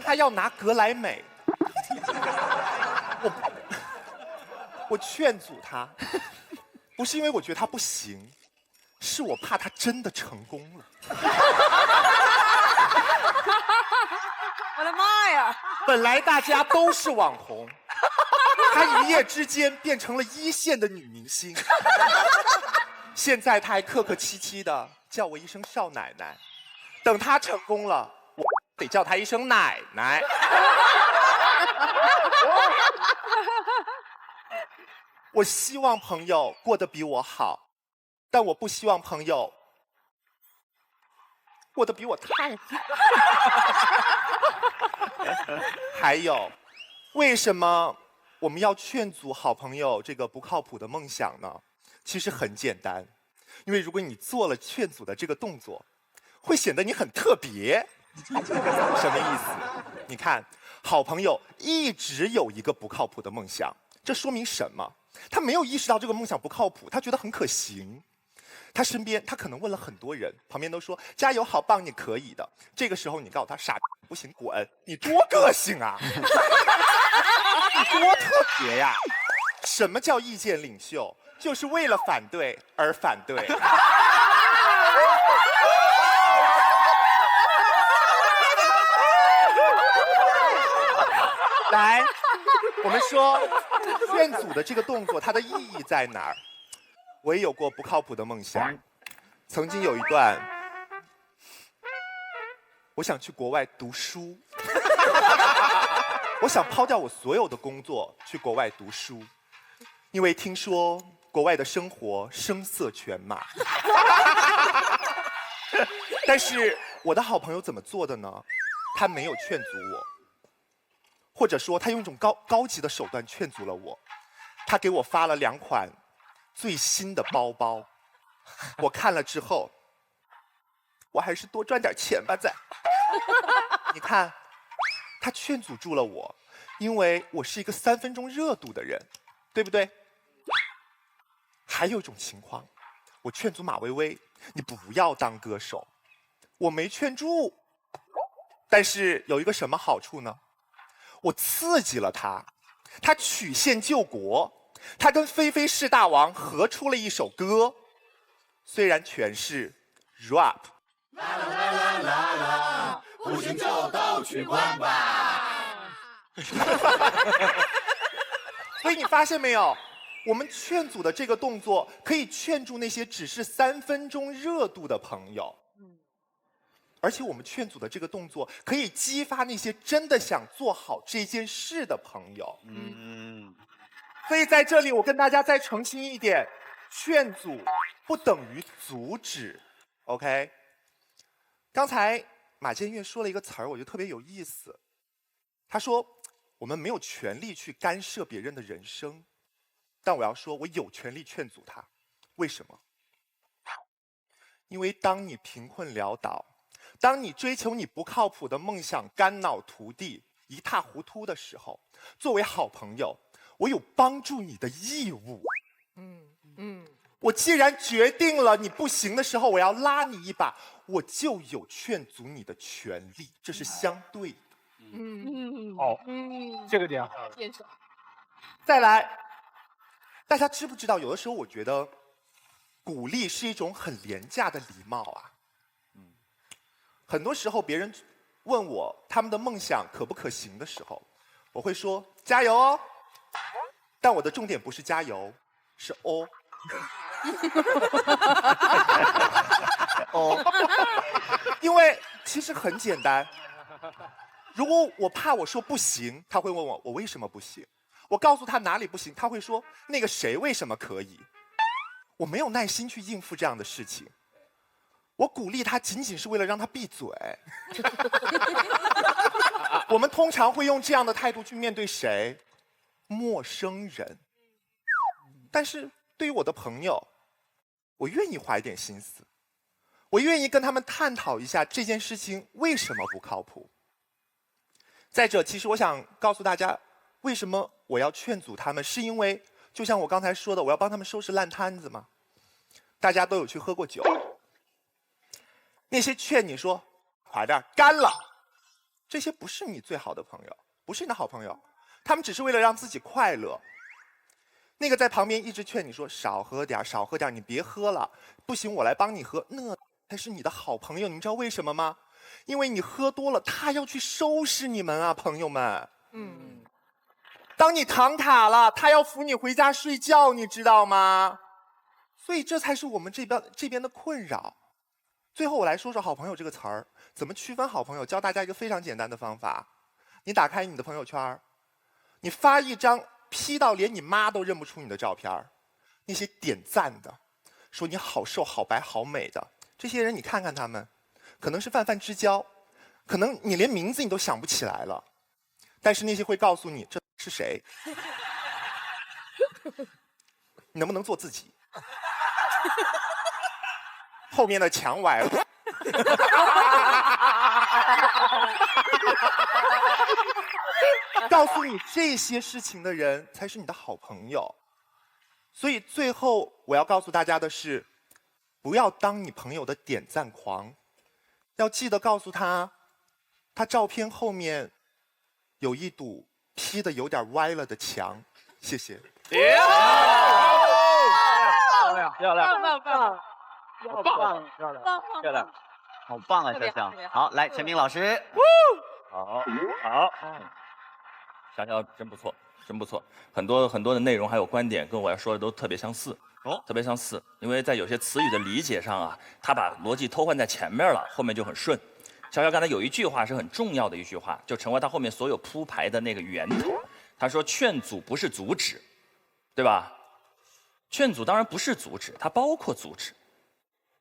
S8: 她要拿格莱美。我劝阻她，不是因为我觉得她不行，是我怕她真的成功了。
S2: 我的妈呀！
S8: 本来大家都是网红，她一夜之间变成了1线的女明星。现在她还客客气气的叫我一声少奶奶，等她成功了，我得叫她一声奶奶。我希望朋友过得比我好，但我不希望朋友过得比我太好。还有，为什么我们要劝阻好朋友这个不靠谱的梦想呢？其实很简单，因为如果你做了劝阻的这个动作，会显得你很特别。什么意思？你看，好朋友一直有一个不靠谱的梦想，这说明什么？他没有意识到这个梦想不靠谱，他觉得很可行。他身边，他可能问了很多人，旁边都说加油，好棒，你可以的。这个时候你告诉他傻，不行，滚！你多个性啊！你多特别呀！什么叫意见领袖？就是为了反对而反对。来，我们说劝阻的这个动作，它的意义在哪儿？我也有过不靠谱的梦想，曾经有一段，我想去国外读书，我想抛掉我所有的工作去国外读书，因为听说国外的生活声色犬马。但是我的好朋友怎么做的呢？他没有劝阻我，或者说他用一种高级的手段劝阻了我。他给我发了2款最新的包包，我看了之后，我还是多赚点钱吧，再。你看，他劝阻住了我，因为我是一个3分钟热度的人，对不对？还有一种情况，我劝阻马薇薇，你不要当歌手，我没劝住，但是有一个什么好处呢？我刺激了他，他曲线救国。他跟菲菲士大王合出了一首歌，虽然全是 rap。啦啦啦啦啦啦，不行就都去关吧。所以你发现没有，我们劝阻的这个动作，可以劝住那些只是3分钟热度的朋友。而且我们劝阻的这个动作，可以激发那些真的想做好这件事的朋友。所以在这里，我跟大家再澄清一点：劝阻不等于阻止 ，OK？ 刚才马建岳说了一个词儿，我觉得特别有意思。他说：“我们没有权利去干涉别人的人生，但我要说，我有权利劝阻他。为什么？因为当你贫困潦倒，当你追求你不靠谱的梦想肝脑涂地、一塌糊涂的时候，作为好朋友。”我有帮助你的义务。我既然决定了你不行的时候，我要拉你一把，我就有劝阻你的权利，这是相对的。
S3: 好，这个点好。
S8: 再来，大家知不知道？有的时候我觉得，鼓励是一种很廉价的礼貌啊。很多时候别人问我他们的梦想可不可行的时候，我会说加油哦。但我的重点不是加油，是哦。哦，因为其实很简单，如果我怕我说不行，他会问我为什么不行？我告诉他哪里不行，他会说那个谁为什么可以？我没有耐心去应付这样的事情。我鼓励他仅仅是为了让他闭嘴。我们通常会用这样的态度去面对谁？陌生人。但是对于我的朋友，我愿意花一点心思，我愿意跟他们探讨一下这件事情为什么不靠谱。再者，其实我想告诉大家，为什么我要劝阻他们，是因为就像我刚才说的，我要帮他们收拾烂摊子嘛。大家都有去喝过酒，那些劝你说快点干了，这些不是你最好的朋友，不是你的好朋友，他们只是为了让自己快乐。那个在旁边一直劝你说少喝点，少喝点，你别喝了，不行我来帮你喝，那才是你的好朋友。你知道为什么吗？因为你喝多了，他要去收拾你们啊，朋友们。当你躺塔了，他要扶你回家睡觉，你知道吗？所以这才是我们这边的困扰。最后我来说说好朋友这个词儿，怎么区分好朋友，教大家一个非常简单的方法。你打开你的朋友圈，你发一张P 到连你妈都认不出你的照片，那些点赞的，说你好瘦好白好美的，这些人你看看他们，可能是泛泛之交，可能你连名字你都想不起来了，但是那些会告诉你这是谁。你能不能做自己？后面的墙歪了。告诉你这些事情的人才是你的好朋友。所以最后我要告诉大家的是，不要当你朋友的点赞狂，要记得告诉他，他照片后面有一堵P的有点歪了的墙。谢谢。
S1: 漂亮，漂亮，
S5: 棒，
S1: 好棒，漂亮，漂亮，好棒啊，小香。好，来，陈明老师。
S11: 好，香香真不错，真不错，很多的内容还有观点跟我要说的都特别相似，特别相似。因为在有些词语的理解上啊，他把逻辑偷换在前面了，后面就很顺。潇潇刚才有一句话是很重要的一句话，就成为他后面所有铺排的那个源头。他说劝阻不是阻止，对吧？劝阻当然不是阻止，它包括阻止。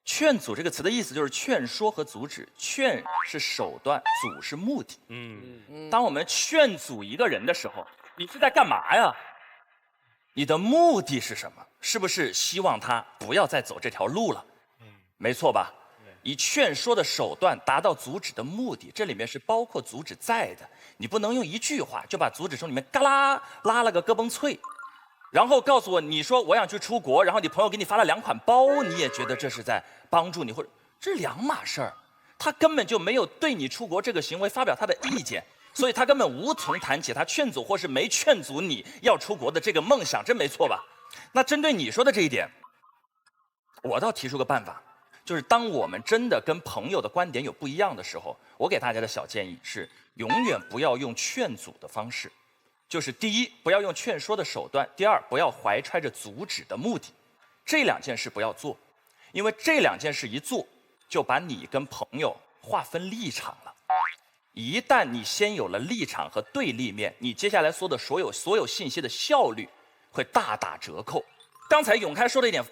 S11: 劝阻这个词的意思就是劝说和阻止，劝是手段，阻是目的。当我们劝阻一个人的时候，你是在干嘛呀？你的目的是什么？是不是希望他不要再走这条路了？没错吧？以劝说的手段达到阻止的目的，这里面是包括阻止在的。你不能用一句话就把阻止从里面嘎啦拉了个咯嘣脆。然后告诉我，你说我想去出国，然后你朋友给你发了2款包，你也觉得这是在帮助你，或者这是两码事儿。他根本就没有对你出国这个行为发表他的意见，所以他根本无从谈起他劝阻或是没劝阻你要出国的这个梦想，真没错吧？那针对你说的这一点，我倒提出个办法，就是当我们真的跟朋友的观点有不一样的时候，我给大家的小建议是，永远不要用劝阻的方式。就是第一，不要用劝说的手段；第二，不要怀揣着阻止的目的。这2件事不要做，因为这2件事一做，就把你跟朋友划分立场了。一旦你先有了立场和对立面，你接下来说的所有信息的效率会大打折扣。刚才永开说的一点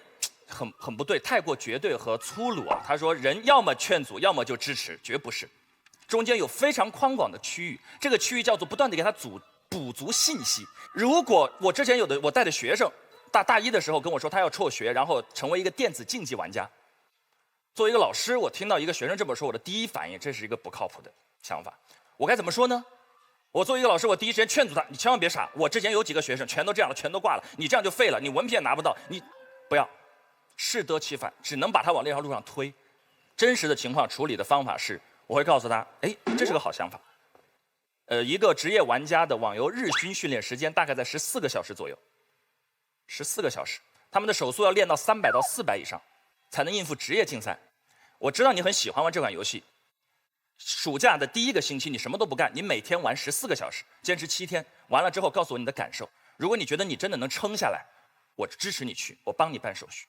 S11: 很不对，太过绝对和粗鲁啊。他说人要么劝阻，要么就支持，绝不是。中间有非常宽广的区域，这个区域叫做不断地给他补足信息。如果我之前我带的学生大一的时候跟我说他要辍学，然后成为一个电子竞技玩家。作为一个老师，我听到一个学生这么说，我的第一反应，这是一个不靠谱的想法。我该怎么说呢？我作为一个老师，我第一时间劝阻他，你千万别傻。我之前有几个学生全都这样了，全都挂了，你这样就废了，你文凭也拿不到，你不要，适得其反，只能把他往那条路上推。真实的情况处理的方法是，我会告诉他，哎，这是个好想法。一个职业玩家的网游日均训练时间大概在14个小时左右，14个小时，他们的手速要练到300到400以上，才能应付职业竞赛。我知道你很喜欢玩这款游戏，暑假的第1个星期你什么都不干，你每天玩14个小时，坚持7天，完了之后告诉我你的感受。如果你觉得你真的能撑下来，我支持你去，我帮你办手续。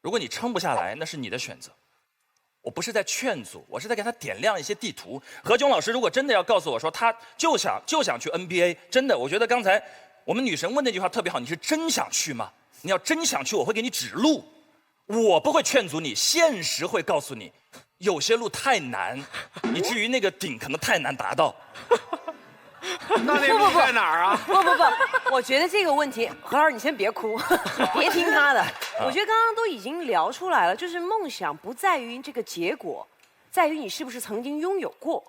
S11: 如果你撑不下来，那是你的选择。我不是在劝阻，我是在给他点亮一些地图。何炅老师如果真的要告诉我说他就想去 NBA， 真的，我觉得刚才我们女神问那句话特别好，你是真想去吗？你要真想去，我会给你指路，我不会劝阻你，现实会告诉你，有些路太难，以至于那个顶可能太难达到。
S3: 那路在哪儿啊？
S2: 不，我觉得这个问题，何老师你先别哭，别听他的。我觉得刚刚都已经聊出来了，就是梦想不在于这个结果，在于你是不是曾经拥有过。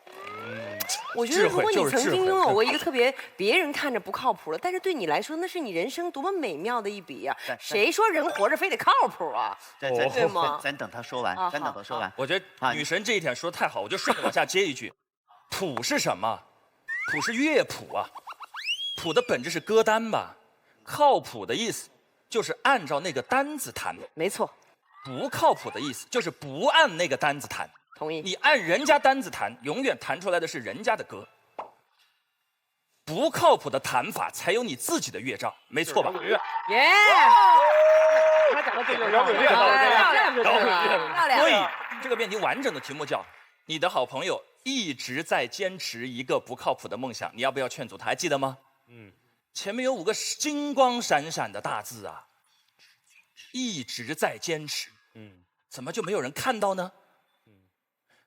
S2: 我觉得如果你曾经拥有过一个特别别人看着不靠谱的，但是对你来说那是你人生多么美妙的一笔呀！谁说人活着非得靠谱啊？对吗？
S1: 咱等他说完，咱等他说完。
S11: 我觉得女神这一点说得太好，我就顺着往下接一句：谱是什么？谱是乐谱啊，谱的本质是歌单吧？靠谱的意思就是按照那个单子弹，
S2: 没错。
S11: 不靠谱的意思就是不按那个单子弹。
S2: 同意。
S11: 你按人家单子弹，永远弹出来的是人家的歌。不靠谱的弹法才有你自己的乐章，没错吧？
S2: 耶！
S3: 他讲的对了，
S2: 摇滚乐，
S11: 所以这个辩题完整的题目叫：你的好朋友一直在坚持一个不靠谱的梦想，你要不要劝阻他？还记得吗？前面有5个金光闪闪的大字啊，一直在坚持。怎么就没有人看到呢？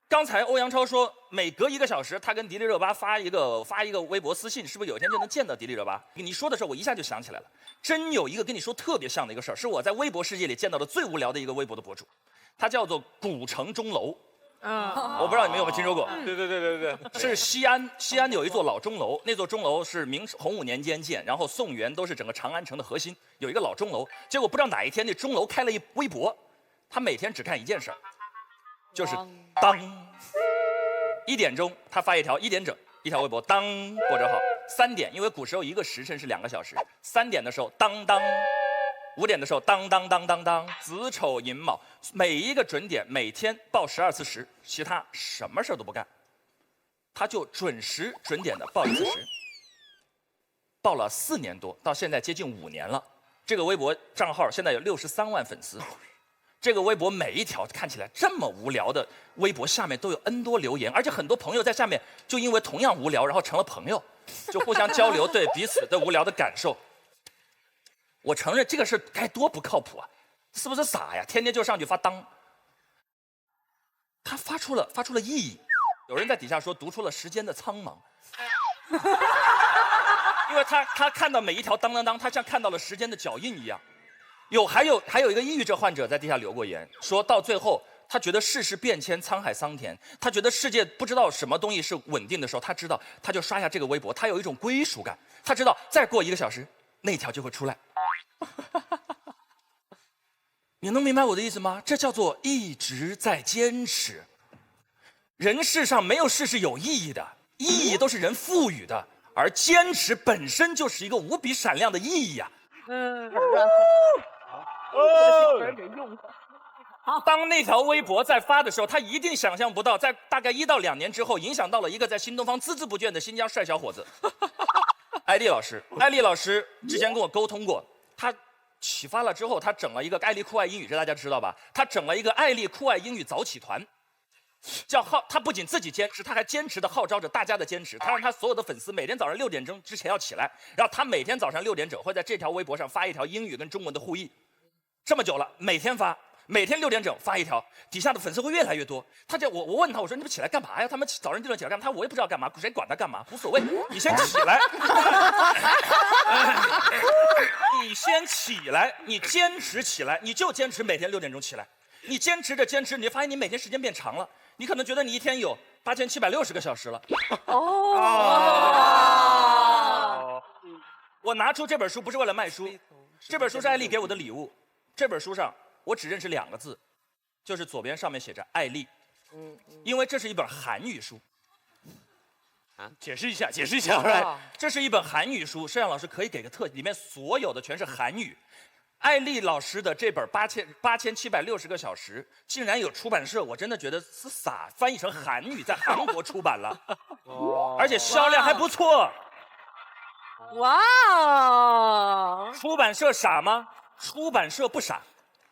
S11: 刚才欧阳超说，每隔1个小时，他跟迪丽热巴发一个微博私信，是不是有一天就能见到迪丽热巴？你说的时候，我一下就想起来了，真有一个跟你说特别像的一个事儿，是我在微博世界里见到的最无聊的一个微博的博主，他叫做古城钟楼。我不知道你们有没有听说过？
S13: 对，
S11: 是西安有一座老钟楼，那座钟楼是洪武年间建，然后宋元都是整个长安城的核心，有一个老钟楼。结果不知道哪一天那钟楼开了一微博，他每天只干一件事儿，就是当1点钟他发一条1点整一条微博，当或者好3点，因为古时候一个时辰是2个小时，3点的时候当当，5点的时候当当当当当，子丑寅卯，每一个准点每天报12次时，其他什么事都不干，他就准时准点的报1次时，报了4年多，到现在接近5年了。这个微博账号现在有63万粉丝。这个微博每一条看起来这么无聊的微博下面都有 N 多留言，而且很多朋友在下面就因为同样无聊，然后成了朋友，就互相交流对彼此的无聊的感受。我承认这个事该多不靠谱啊，是不是傻呀？天天就上去发当。他发出了意义，有人在底下说读出了时间的苍茫，因为他看到每一条当当当，他像看到了时间的脚印一样。还有一个抑郁症患者在地下留过言，说到最后他觉得世事变迁，沧海桑田，他觉得世界不知道什么东西是稳定的时候，他知道他就刷下这个微博，他有一种归属感，他知道再过1个小时那条就会出来。你能明白我的意思吗？这叫做一直在坚持。人世上没有事是有意义的，意义都是人赋予的，而坚持本身就是一个无比闪亮的意义呀。当那条微博在发的时候，他一定想象不到，在大概1到2年之后，影响到了一个在新东方孜孜不倦的新疆帅小伙子艾丽老师。艾丽老师之前跟我沟通过，他启发了之后，他整了一个艾丽酷爱英语，这大家知道吧？他整了一个艾丽酷爱英语早起团，他不仅自己坚持，他还坚持的号召着大家的坚持。他让他所有的粉丝每天早上6点钟之前要起来，然后他每天早上6点整会在这条微博上发一条英语跟中文的互译。这么久了，每天发，每天6点整发一条，底下的粉丝会越来越多。我问他，我说你们起来干嘛呀？他们早上6点起来干嘛？我也不知道干嘛，谁管他干嘛，无所谓。你先起来，你先起来，你坚持起来，你就坚持每天6点钟起来。你坚持着坚持，你就发现你每天时间变长了。你可能觉得你一天有8760个小时了。我拿出这本书不是为了卖书，这本书是艾丽给我的礼物。这本书上我只认识2个字，就是左边上面写着艾丽，因为这是一本韩语书。解释一下。这是一本韩语书，摄像老师可以给个里面所有的全是韩语。艾丽老师的这本8760个小时，竟然有出版社，我真的觉得是傻，翻译成韩语，在韩国出版了，而且销量还不错。
S2: 哇哦！
S11: 出版社傻吗？出版社不傻，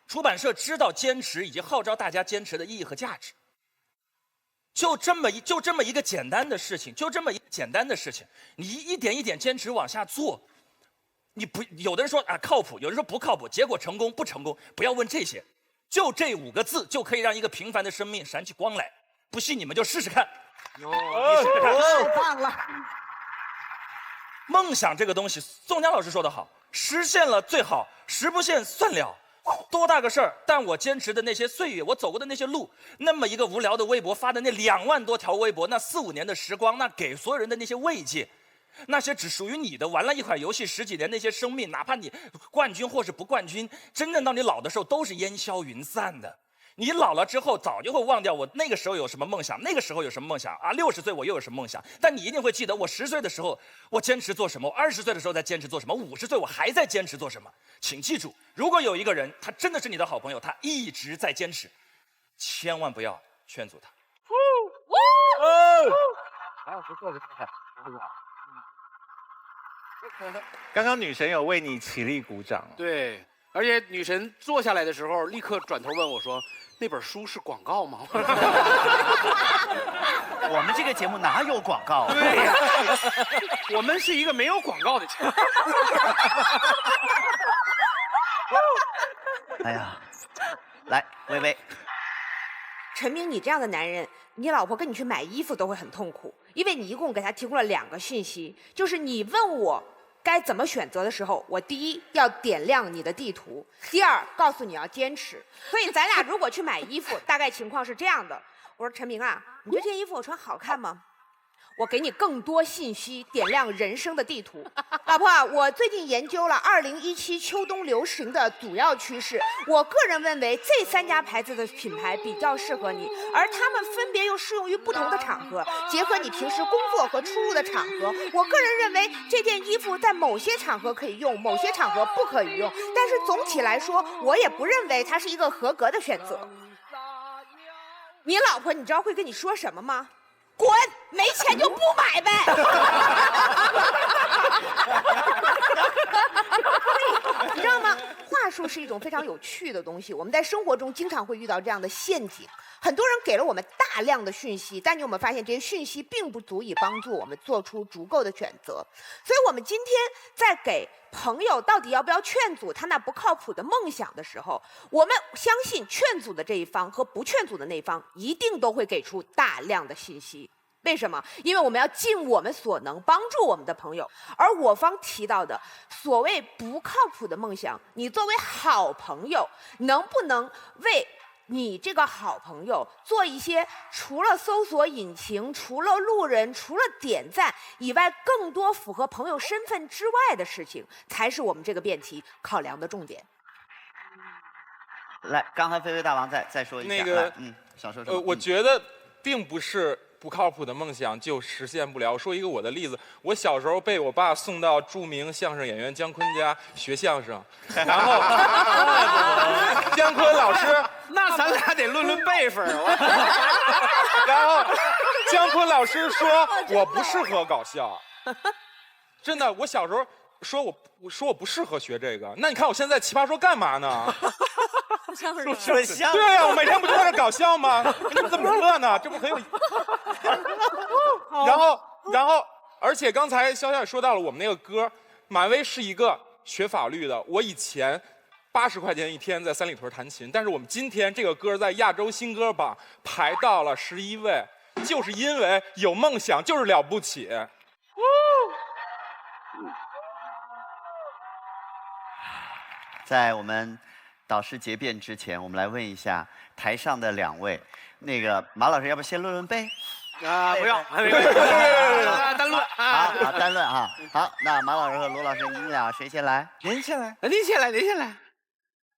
S11: 出版社知道坚持以及号召大家坚持的意义和价值。就这么一个简单的事情，你一点一点坚持往下做。有的人说啊靠谱，有人说不靠谱，结果成功不成功，不要问这些，就这5个字就可以让一个平凡的生命闪起光来。不信你们就试试看。
S17: 太棒了！
S11: 梦想这个东西，宋佳老师说得好，实现了最好，实不现算了。多大个事儿！但我坚持的那些岁月，我走过的那些路，那么一个无聊的微博发的那2万多条微博，那4、5年的时光，那给所有人的那些慰藉，那些只属于你的，玩了一款游戏10几年那些生命，哪怕你冠军或是不冠军，真正到你老的时候都是烟消云散的。你老了之后，早就会忘掉我那个时候有什么梦想，那个时候有什么梦想啊！60岁我又有什么梦想？但你一定会记得，我10岁的时候我坚持做什么，我20岁的时候在坚持做什么，50岁我还在坚持做什么。请记住，如果有一个人他真的是你的好朋友，他一直在坚持，千万不要劝阻他。
S14: 刚刚女神有为你起立鼓掌。
S3: 对，而且女神坐下来的时候，立刻转头问我说：“那本书是广告吗？”
S1: 我们这个节目哪有广告啊？
S3: 对呀，我们是一个没有广告的节目。
S1: 哎呀，来，薇薇。
S2: 陈明，你这样的男人，你老婆跟你去买衣服都会很痛苦，因为你一共给她提供了2个信息，就是你问我该怎么选择的时候，我第一要点亮你的地图，第二告诉你要坚持。所以咱俩如果去买衣服，大概情况是这样的：我说陈明啊，你觉得这件衣服我穿好看吗？我给你更多信息，点亮人生的地图。老婆，我最近研究了2017秋冬流行的主要趋势，我个人认为这3家牌子的品牌比较适合你，而它们分别又适用于不同的场合，结合你平时工作和出入的场合，我个人认为这件衣服在某些场合可以用，某些场合不可以用，但是总体来说，我也不认为它是一个合格的选择。你老婆，你知道会跟你说什么吗？滚！没钱就不买呗。你知道吗？话术是一种非常有趣的东西，我们在生活中经常会遇到这样的陷阱。很多人给了我们大量的讯息，但你有没有发现这些讯息并不足以帮助我们做出足够的选择？所以我们今天在给朋友到底要不要劝阻他那不靠谱的梦想的时候，我们相信劝阻的这一方和不劝阻的那一方一定都会给出大量的信息。为什么？因为我们要尽我们所能帮助我们的朋友，而我方提到的所谓不靠谱的梦想，你作为好朋友，能不能为你这个好朋友做一些除了搜索引擎、除了路人、除了点赞以外，更多符合朋友身份之外的事情，才是我们这个辩题考量的重点。
S1: 来，刚才菲菲大王再说一下。
S13: 那个，
S1: 想说什么？
S13: 我觉得并不是不靠谱的梦想就实现不了。我说一个我的例子，我小时候被我爸送到著名相声演员姜昆家学相声，然后姜昆老师，
S3: 那咱俩得论论辈分。
S13: 然后姜昆老师说我不适合搞笑，真的，我小时候说我不适合学这个。那你看我现在奇葩说干嘛呢？
S1: 说相声。
S13: 对呀，我每天不就在这搞笑吗？你们怎么乐呢？这不很有。然后，而且刚才潇潇也说到了我们那个歌，马薇是一个学法律的。我以前80块钱一天在三里屯弹琴，但是我们今天这个歌在亚洲新歌榜排到了11位，就是因为有梦想就是了不起。
S1: 在我们导师结辩之前，我们来问一下台上的2位，那个马老师，要不先论论背？
S3: 啊，不要，单论
S1: 啊，单论啊。好，那马老师和罗老师，你们俩谁先来？
S14: 您先来，
S3: 您先来，您先来。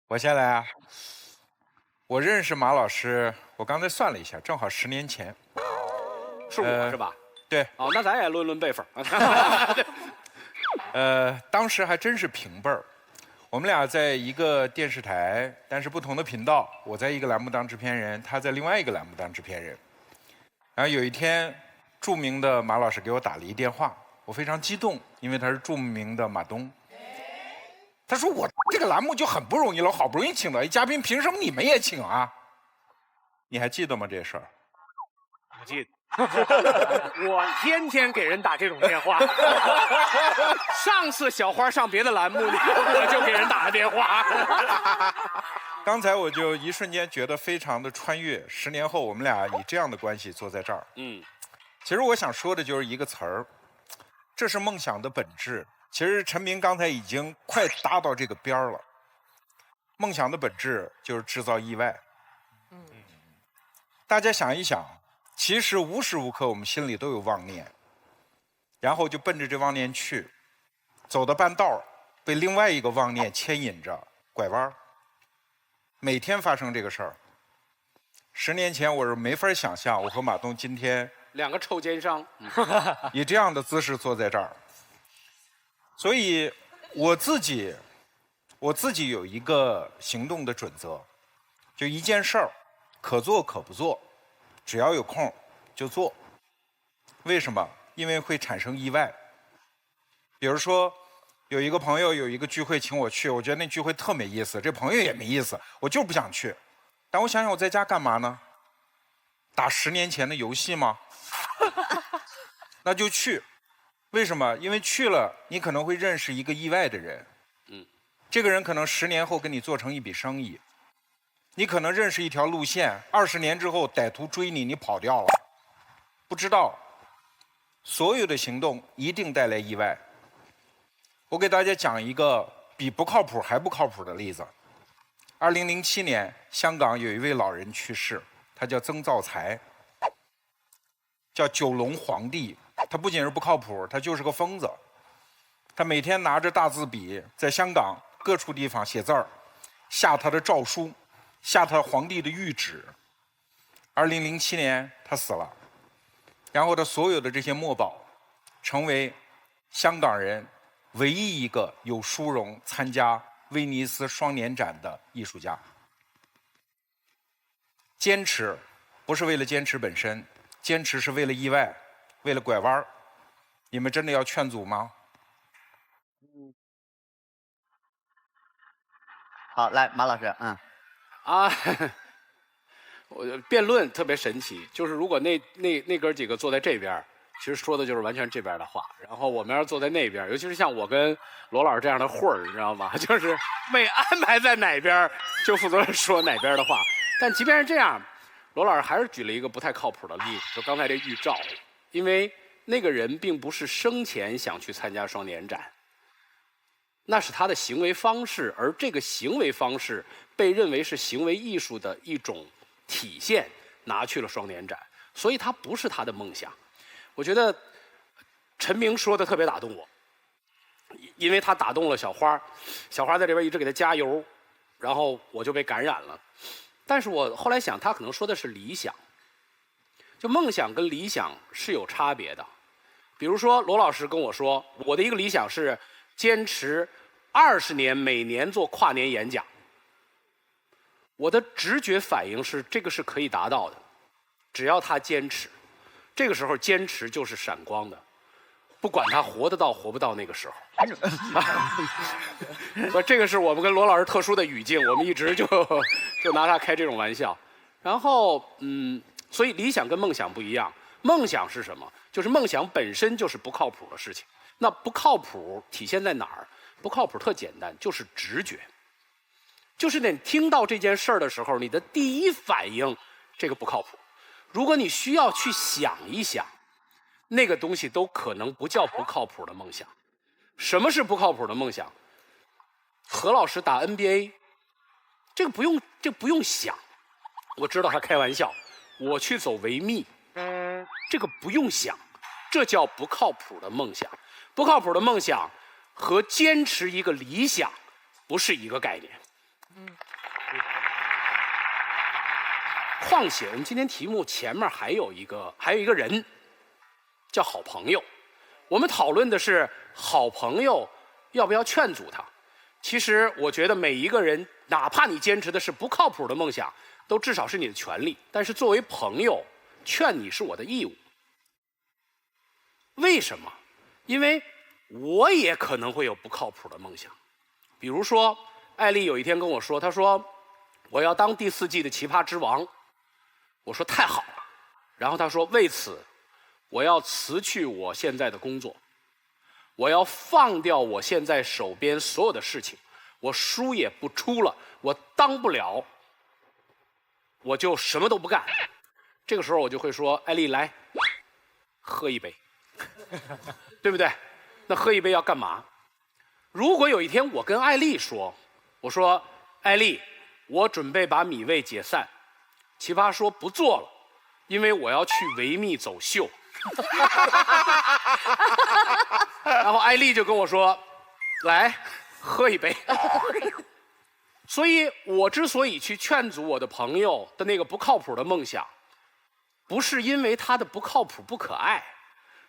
S4: 我先来啊。我认识马老师，我刚才算了一下，正好10年前。
S3: 是我是吧？
S4: 对。
S3: 哦，那咱也论论辈分。
S4: 当时还真是平辈儿。我们俩在一个电视台，但是不同的频道。我在一个栏目当制片人，他在另外一个栏目当制片人。然后有一天，著名的马老师给我打了一电话，我非常激动，因为他是著名的马东。他说我这个栏目就很不容易了，好不容易请到一嘉宾，凭什么你们也请啊？你还记得吗这事儿？
S3: 不进。我天天给人打这种电话。上次小花上别的栏目，我就给人打个电话。
S4: 刚才我就一瞬间觉得非常的穿越，10年后我们俩以这样的关系坐在这儿。其实我想说的就是一个词儿，这是梦想的本质。其实陈明刚才已经快达到这个边儿了。梦想的本质就是制造意外。大家想一想，其实无时无刻我们心里都有妄念，然后就奔着这妄念去，走到半道被另外一个妄念牵引着拐弯。每天发生这个事儿。10年前我是没法想象我和马东今天
S3: 2个臭奸商
S4: 以这样的姿势坐在这儿。所以我自己有一个行动的准则，就一件事儿可做可不做，只要有空就做。为什么？因为会产生意外。比如说有一个朋友有一个聚会请我去，我觉得那聚会特没意思，这朋友也没意思，我就不想去。但我想想我在家干嘛呢？打10年前的游戏吗？那就去。为什么？因为去了你可能会认识一个意外的人。这个人可能10年后跟你做成一笔生意。你可能认识一条路线，20年之后歹徒追你，你跑掉了。不知道。所有的行动一定带来意外。我给大家讲一个比不靠谱还不靠谱的例子。2007年，香港有一位老人去世，他叫曾造才，叫九龙皇帝。他不仅是不靠谱，他就是个疯子。他每天拿着大字笔在香港各处地方写字儿，下他的诏书，下他皇帝的谕旨。2007年他死了，然后他所有的这些墨宝，成为香港人唯一一个有殊荣参加威尼斯双年展的艺术家。坚持不是为了坚持本身，坚持是为了意外，为了拐弯。你们真的要劝阻吗？
S1: 好，来马老师，
S3: 我辩论特别神奇，就是如果那哥几个坐在这边，其实说的就是完全这边的话，然后我们要是坐在那边，尤其是像我跟罗老师这样的混儿，你知道吗？就是被安排在哪边就负责说哪边的话。但即便是这样，罗老师还是举了一个不太靠谱的例子，就刚才这预兆，因为那个人并不是生前想去参加双年展，那是他的行为方式，而这个行为方式被认为是行为艺术的一种体现，拿去了双年展，所以他不是他的梦想。我觉得陈明说的特别打动我，因为他打动了小花，小花在这边一直给他加油，然后我就被感染了。但是我后来想，他可能说的是理想，就梦想跟理想是有差别的。比如说罗老师跟我说，我的一个理想是坚持20年，每年做跨年演讲。我的直觉反应是这个是可以达到的，只要他坚持。这个时候坚持就是闪光的，不管他活得到活不到那个时候。这个是我们跟罗老师特殊的语境，我们一直就拿他开这种玩笑。然后所以理想跟梦想不一样。梦想是什么？就是梦想本身就是不靠谱的事情。那不靠谱体现在哪儿？不靠谱特简单，就是直觉。就是你听到这件事儿的时候，你的第一反应，这个不靠谱。如果你需要去想一想，那个东西都可能不叫不靠谱的梦想。什么是不靠谱的梦想？何老师打 NBA， 这不用想，我知道他开玩笑。我去走维密，这个不用想，这叫不靠谱的梦想。不靠谱的梦想和坚持一个理想不是一个概念。况且我们今天题目前面还有一个人叫好朋友，我们讨论的是好朋友要不要劝阻他。其实我觉得每一个人，哪怕你坚持的是不靠谱的梦想，都至少是你的权利。但是作为朋友，劝你是我的义务。为什么？因为我也可能会有不靠谱的梦想。比如说艾丽有一天跟我说，她说我要当第4季的奇葩之王。我说太好了，然后他说为此，我要辞去我现在的工作，我要放掉我现在手边所有的事情，我书也不出了，我当不了，我就什么都不干。这个时候我就会说，艾丽来，喝一杯，对不对？那喝一杯要干嘛？如果有一天我跟艾丽说，我说艾丽，我准备把米未解散，奇葩说不做了，因为我要去维密走秀。然后艾丽就跟我说，来喝一杯。所以我之所以去劝阻我的朋友的那个不靠谱的梦想，不是因为他的不靠谱不可爱，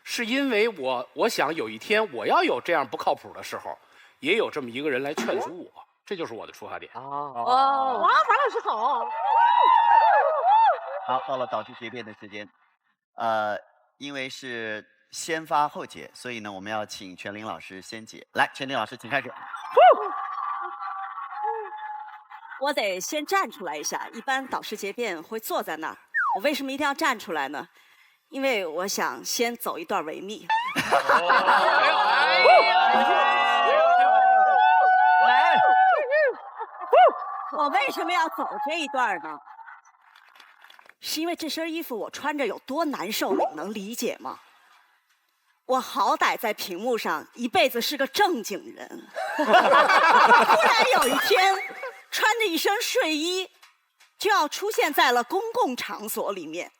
S3: 是因为我想有一天我要有这样不靠谱的时候，也有这么一个人来劝阻我，这就是我的出发点。
S5: 哦，哇，樊老师好。
S1: 好，到了导致结辩的时间，因为是先发后解，所以呢，我们要请全林老师先解。来，全林老师，请开始。
S15: 我得先站出来一下，一般导师结辩会坐在那儿，我为什么一定要站出来呢？因为我想先走一段维密。我为什么要走这一段呢？是因为这身衣服我穿着有多难受，你能理解吗？我好歹在屏幕上一辈子是个正经人，突然有一天穿着一身睡衣就要出现在了公共场所里面。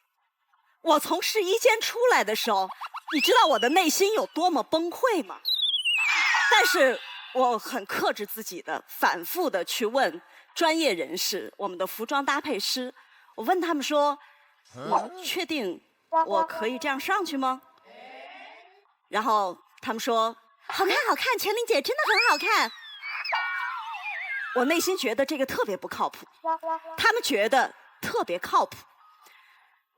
S15: 我从试衣间出来的时候，你知道我的内心有多么崩溃吗？但是我很克制自己的，反复的去问专业人士，我们的服装搭配师，我问他们说，你确定我可以这样上去吗？然后他们说，好看好看，全玲姐真的很好看。我内心觉得这个特别不靠谱，他们觉得特别靠谱。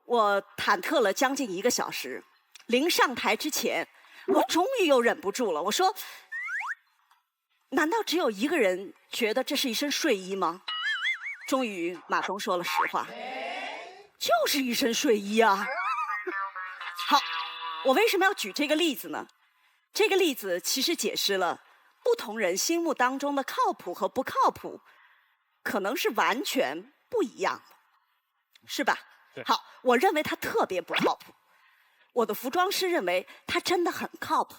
S15: 我忐忑了将近1个小时，临上台之前，我终于又忍不住了。我说，难道只有一个人觉得这是一身睡衣吗？终于马东说了实话，就是一身睡衣啊。好，我为什么要举这个例子呢？这个例子其实解释了不同人心目当中的靠谱和不靠谱可能是完全不一样的，是吧？好，我认为他特别不靠谱，我的服装师认为他真的很靠谱，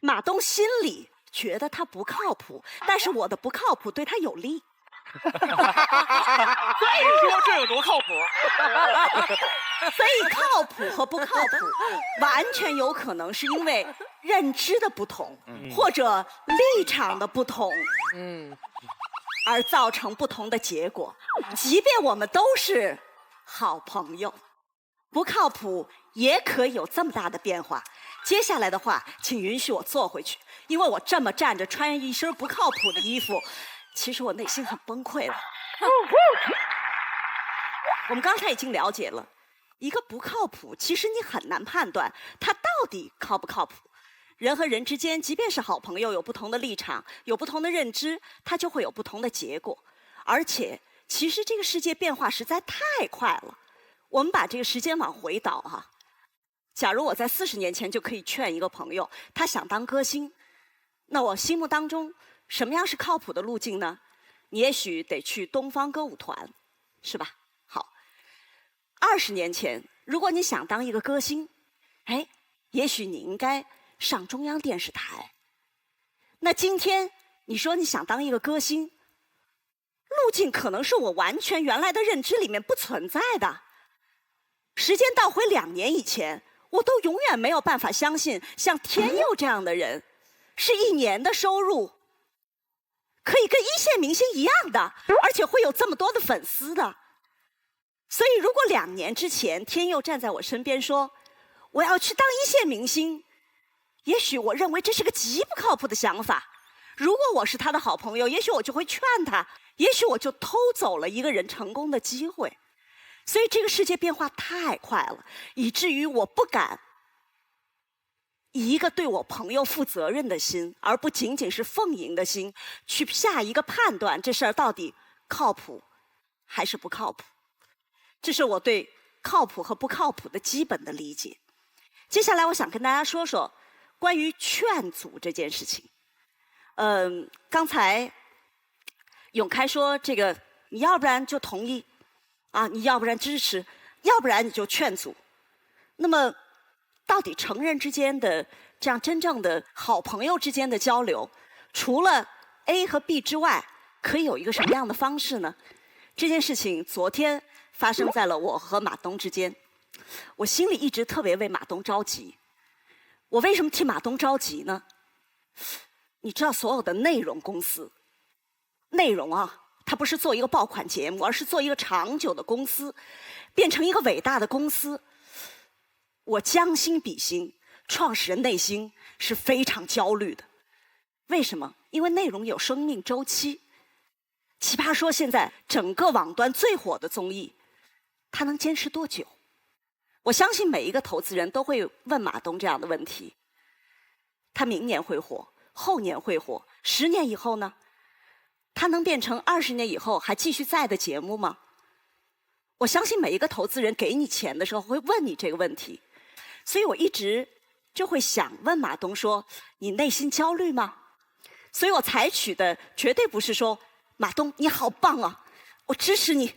S15: 马东心里觉得他不靠谱，但是我的不靠谱对他有利。
S3: 所以说这有多靠谱？
S15: 所以靠谱和不靠谱，完全有可能是因为认知的不同，或者立场的不同，而造成不同的结果。即便我们都是好朋友，不靠谱也可以有这么大的变化。接下来的话，请允许我坐回去，因为我这么站着，穿一身不靠谱的衣服，其实我内心很崩溃了。我们刚才已经了解了，一个不靠谱，其实你很难判断他到底靠不靠谱。人和人之间，即便是好朋友，有不同的立场，有不同的认知，他就会有不同的结果。而且，其实这个世界变化实在太快了。我们把这个时间往回倒哈，假如我在40年前就可以劝一个朋友，他想当歌星，那我心目当中什么样是靠谱的路径呢？你也许得去东方歌舞团，是吧？好，20年前，如果你想当一个歌星，哎，也许你应该上中央电视台。那今天你说你想当一个歌星，路径可能是我完全原来的认知里面不存在的。时间倒回2年以前，我都永远没有办法相信像天佑这样的人，是1年的收入可以跟1线明星一样的，而且会有这么多的粉丝的。所以如果2年之前天佑站在我身边说我要去当1线明星，也许我认为这是个极不靠谱的想法。如果我是他的好朋友，也许我就会劝他，也许我就偷走了一个人成功的机会。所以这个世界变化太快了，以至于我不敢以一个对我朋友负责任的心，而不仅仅是奉迎的心，去下一个判断，这事儿到底靠谱还是不靠谱。这是我对靠谱和不靠谱的基本的理解。接下来我想跟大家说说关于劝阻这件事情。刚才永开说这个，你要不然就同意，啊，你要不然支持，要不然你就劝阻。那么，到底成人之间的这样真正的好朋友之间的交流，除了 A 和 B 之外，可以有一个什么样的方式呢？这件事情昨天发生在了我和马东之间，我心里一直特别为马东着急。我为什么替马东着急呢？你知道，所有的内容公司，内容啊，它不是做一个爆款节目，而是做一个长久的公司，变成一个伟大的公司。我将心比心，创始人内心是非常焦虑的。为什么？因为内容有生命周期。奇葩说现在整个网端最火的综艺，它能坚持多久？我相信每一个投资人都会问马东这样的问题：他明年会火，后年会火，10年以后呢？他能变成20年以后还继续在的节目吗？我相信每一个投资人给你钱的时候会问你这个问题，所以我一直就会想问马东说：你内心焦虑吗？所以我采取的绝对不是说马东你好棒啊，我支持你，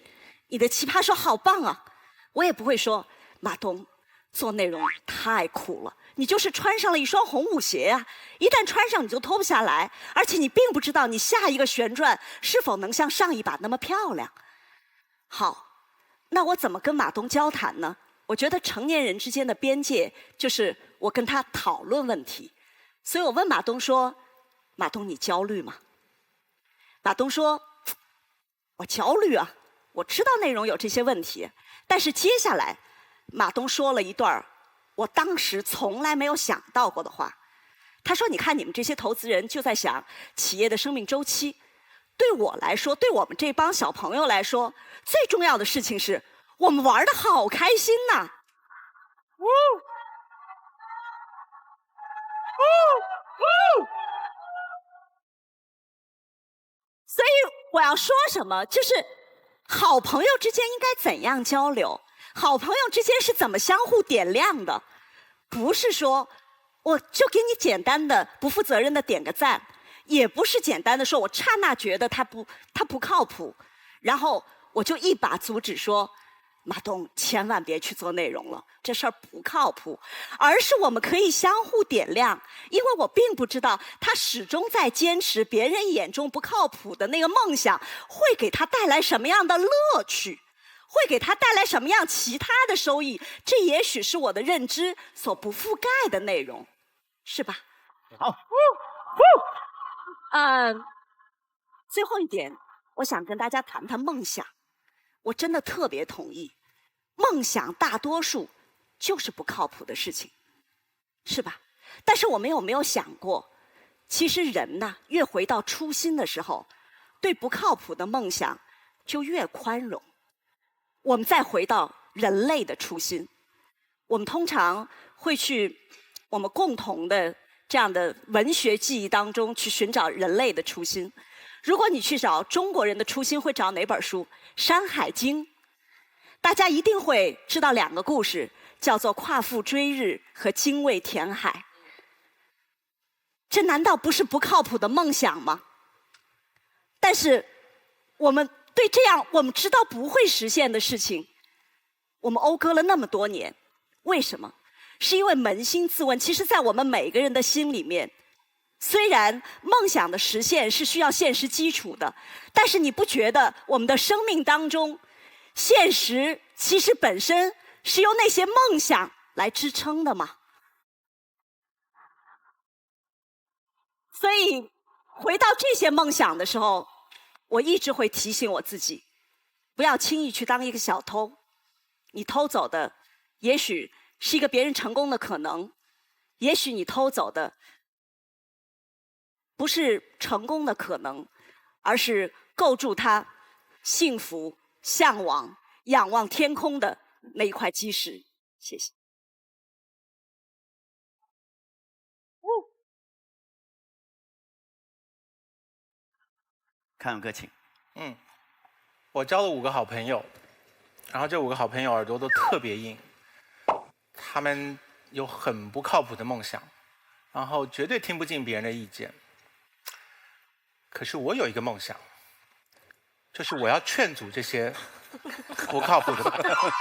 S15: 你的奇葩说好棒啊。我也不会说马东做内容太苦了，你就是穿上了一双红舞鞋啊，一旦穿上你就脱不下来，而且你并不知道你下一个旋转是否能像上一把那么漂亮。好，那我怎么跟马东交谈呢？我觉得成年人之间的边界就是我跟他讨论问题。所以我问马东说：马东你焦虑吗？马东说：我焦虑啊，我知道内容有这些问题。但是接下来马东说了一段我当时从来没有想到过的话。他说：你看你们这些投资人就在想企业的生命周期，对我来说，对我们这帮小朋友来说，最重要的事情是我们玩得好开心呐。所以我要说什么，就是好朋友之间应该怎样交流，好朋友之间是怎么相互点亮的，不是说我就给你简单的不负责任的点个赞，也不是简单的说我刹那觉得他不靠谱，然后我就一把阻止说马东千万别去做内容了，这事儿不靠谱。而是我们可以相互点亮，因为我并不知道他始终在坚持别人眼中不靠谱的那个梦想会给他带来什么样的乐趣，会给他带来什么样其他的收益，这也许是我的认知所不覆盖的内容，是吧？好。最后一点，我想跟大家谈谈梦想。我真的特别同意，梦想大多数就是不靠谱的事情，是吧？但是我们有没有想过，其实人呢，越回到初心的时候，对不靠谱的梦想就越宽容。我们再回到人类的初心，我们通常会去我们共同的这样的文学记忆当中去寻找人类的初心。如果你去找中国人的初心，会找哪本书？《山海经》。大家一定会知道2个故事，叫做夸父追日和精卫填海。这难道不是不靠谱的梦想吗？但是我们对这样我们知道不会实现的事情，我们讴歌了那么多年，为什么？是因为扪心自问，其实在我们每个人的心里面，虽然梦想的实现是需要现实基础的，但是你不觉得我们的生命当中，现实其实本身是由那些梦想来支撑的吗？所以回到这些梦想的时候，我一直会提醒我自己，不要轻易去当一个小偷。你偷走的也许是一个别人成功的可能，也许你偷走的不是成功的可能，而是构筑他幸福、向往、仰望天空的那一块基石。谢谢。
S1: 康永哥，请。
S14: 我交了5个好朋友，然后这5个好朋友耳朵都特别硬，他们有很不靠谱的梦想，然后绝对听不进别人的意见。可是我有一个梦想，就是我要劝阻这些不靠谱的。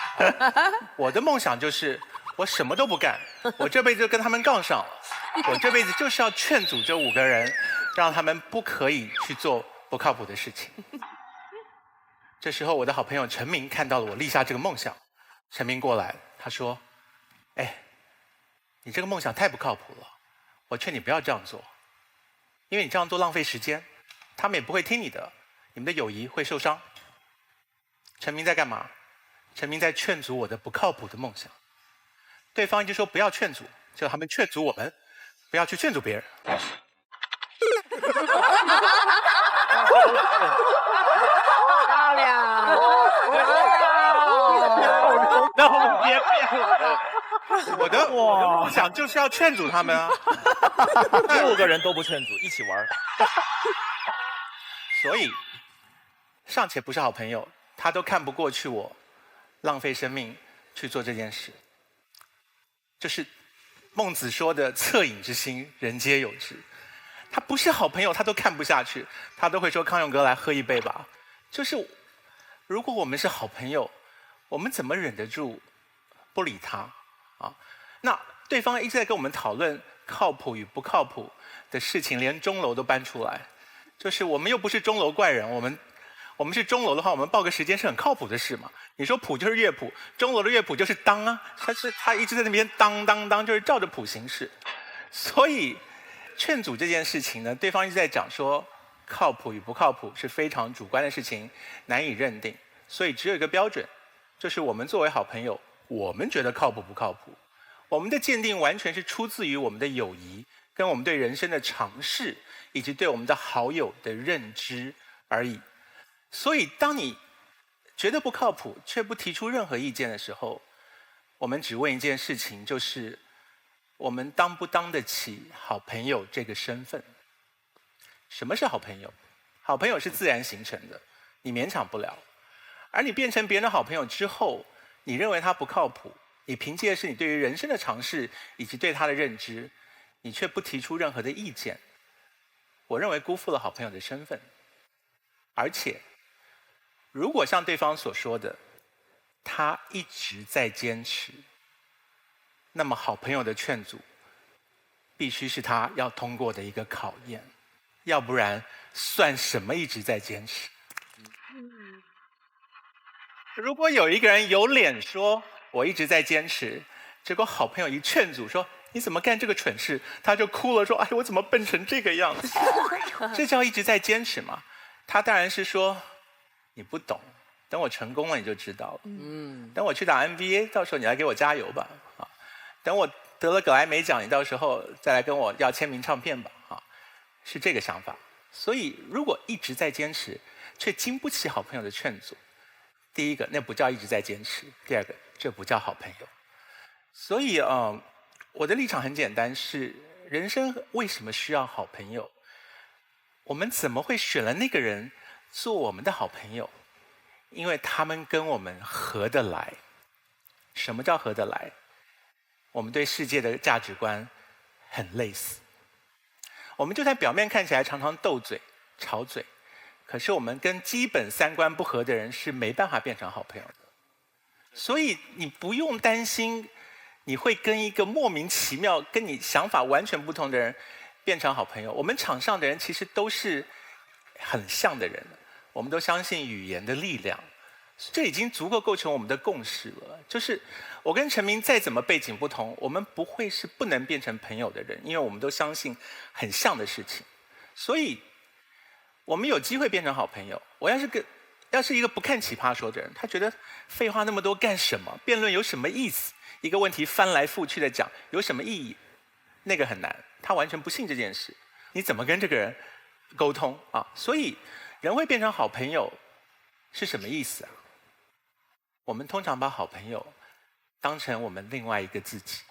S14: 我的梦想就是我什么都不干，我这辈子就跟他们杠上了。我这辈子就是要劝阻这5个人，让他们不可以去做不靠谱的事情。这时候我的好朋友陈明看到了我立下这个梦想，陈明过来，他说：“哎，你这个梦想太不靠谱了，我劝你不要这样做，因为你这样做浪费时间，他们也不会听你的，你们的友谊会受伤。”陈明在干嘛？陈明在劝阻我的不靠谱的梦想。对方一直说不要劝阻，就他们劝阻我们，不要去劝阻别人。
S2: 漂亮！
S14: 那我们别变了。我的梦想就是要劝阻他们啊。
S11: 6个人都不劝阻，一起玩。
S14: 所以，尚且不是好朋友，他都看不过去我浪费生命去做这件事。就是孟子说的“恻隐之心，人皆有之”。他不是好朋友，他都看不下去，他都会说：“康永哥，来喝一杯吧。”就是如果我们是好朋友，我们怎么忍得住不理他啊？那对方一直在跟我们讨论靠谱与不靠谱的事情，连钟楼都搬出来。就是我们又不是钟楼怪人，我们是钟楼的话，我们报个时间是很靠谱的事嘛。你说谱就是乐谱，钟楼的乐谱就是当啊，他一直在那边当当当，就是照着谱行事。所以劝阻这件事情呢，对方一直在讲说靠谱与不靠谱是非常主观的事情，难以认定。所以只有一个标准，就是我们作为好朋友，我们觉得靠谱不靠谱，我们的鉴定完全是出自于我们的友谊，跟我们对人生的尝试，以及对我们的好友的认知而已。所以当你觉得不靠谱却不提出任何意见的时候，我们只问一件事情，就是我们当不当得起好朋友这个身份？什么是好朋友？好朋友是自然形成的，你勉强不了。而你变成别人的好朋友之后，你认为他不靠谱，你凭借的是你对于人生的尝试以及对他的认知，你却不提出任何的意见。我认为辜负了好朋友的身份。而且如果像对方所说的，他一直在坚持，那么好朋友的劝阻必须是他要通过的一个考验，要不然算什么一直在坚持？如果有一个人有脸说我一直在坚持，结果好朋友一劝阻说你怎么干这个蠢事，他就哭了说哎我怎么笨成这个样子？这叫一直在坚持吗？他当然是说你不懂，等我成功了你就知道了。等我去打 NBA， 到时候你来给我加油吧。啊，等我得了葛莱美奖，你到时候再来跟我要签名唱片吧。啊，是这个想法。所以如果一直在坚持，却经不起好朋友的劝阻，第一个那不叫一直在坚持，第二个这不叫好朋友。所以我的立场很简单，是人生为什么需要好朋友？我们怎么会选了那个人做我们的好朋友？因为他们跟我们合得来。什么叫合得来？我们对世界的价值观很类似。我们就算表面看起来常常斗嘴、吵嘴，可是我们跟基本三观不合的人是没办法变成好朋友的。所以你不用担心你会跟一个莫名其妙、跟你想法完全不同的人变成好朋友。我们场上的人其实都是很像的人，我们都相信语言的力量，这已经足够构成我们的共识了。就是我跟陈明再怎么背景不同，我们不会是不能变成朋友的人，因为我们都相信很像的事情，所以我们有机会变成好朋友。我要是一个不看奇葩说的人，他觉得废话那么多干什么？辩论有什么意思？一个问题翻来覆去的讲有什么意义？那个很难，他完全不信这件事，你怎么跟这个人沟通啊？所以人会变成好朋友是什么意思啊？我们通常把好朋友当成我们另外一个自己。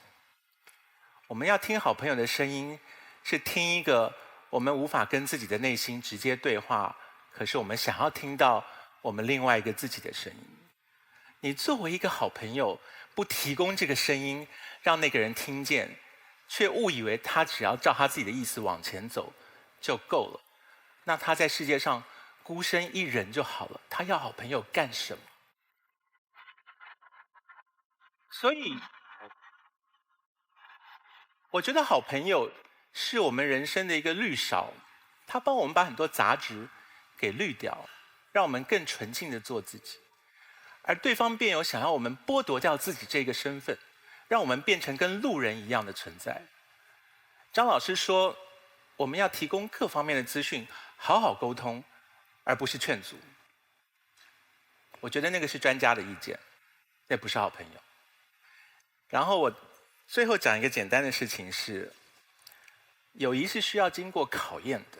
S14: 我们要听好朋友的声音，是听一个我们无法跟自己的内心直接对话，可是我们想要听到我们另外一个自己的声音。你作为一个好朋友，不提供这个声音，让那个人听见，却误以为他只要照他自己的意思往前走就够了，那他在世界上孤身一人就好了，他要好朋友干什么？所以，我觉得好朋友是我们人生的一个滤勺，它帮我们把很多杂质给滤掉，让我们更纯净的做自己。而对方便有想要我们剥夺掉自己这个身份，让我们变成跟路人一样的存在。张老师说，我们要提供各方面的资讯，好好沟通，而不是劝阻。我觉得那个是专家的意见，那不是好朋友。然后我最后讲一个简单的事情是，友谊是需要经过考验的。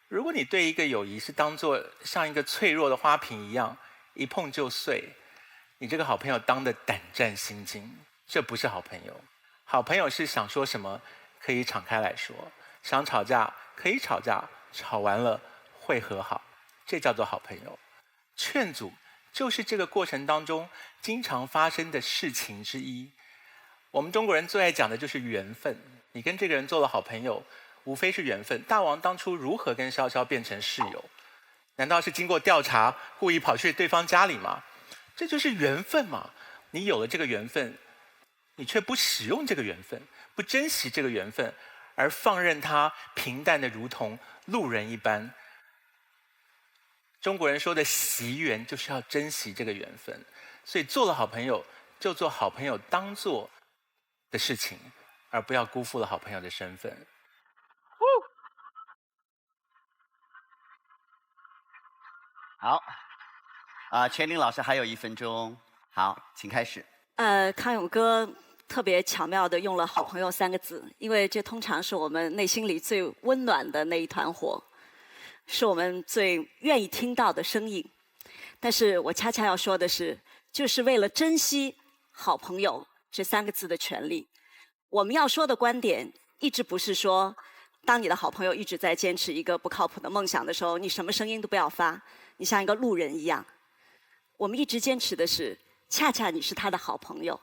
S14: 如果你对一个友谊是当作像一个脆弱的花瓶一样，一碰就碎，你这个好朋友当得胆战心惊，这不是好朋友。好朋友是想说什么可以敞开来说，想吵架可以吵架，吵完了会和好，这叫做好朋友。劝阻就是这个过程当中经常发生的事情之一。我们中国人最爱讲的就是缘分，你跟这个人做了好朋友，无非是缘分。大王当初如何跟潇潇变成室友？难道是经过调查故意跑去对方家里吗？这就是缘分嘛。你有了这个缘分，你却不使用这个缘分，不珍惜这个缘分，而放任它平淡的如同路人一般。中国人说的惜缘就是要珍惜这个缘分，所以做了好朋友就做好朋友当做的事情，而不要辜负了好朋友的身份。
S1: 好，全林老师还有1分钟，好，请开始。
S15: 康永哥特别巧妙地用了"好朋友"3个字，因为这通常是我们内心里最温暖的那一团火，是我们最愿意听到的声音。但是我恰恰要说的是，就是为了珍惜"好朋友"这3个字的权利，我们要说的观点一直不是说，当你的好朋友一直在坚持一个不靠谱的梦想的时候，你什么声音都不要发，你像一个路人一样。我们一直坚持的是，恰恰你是他的好朋友，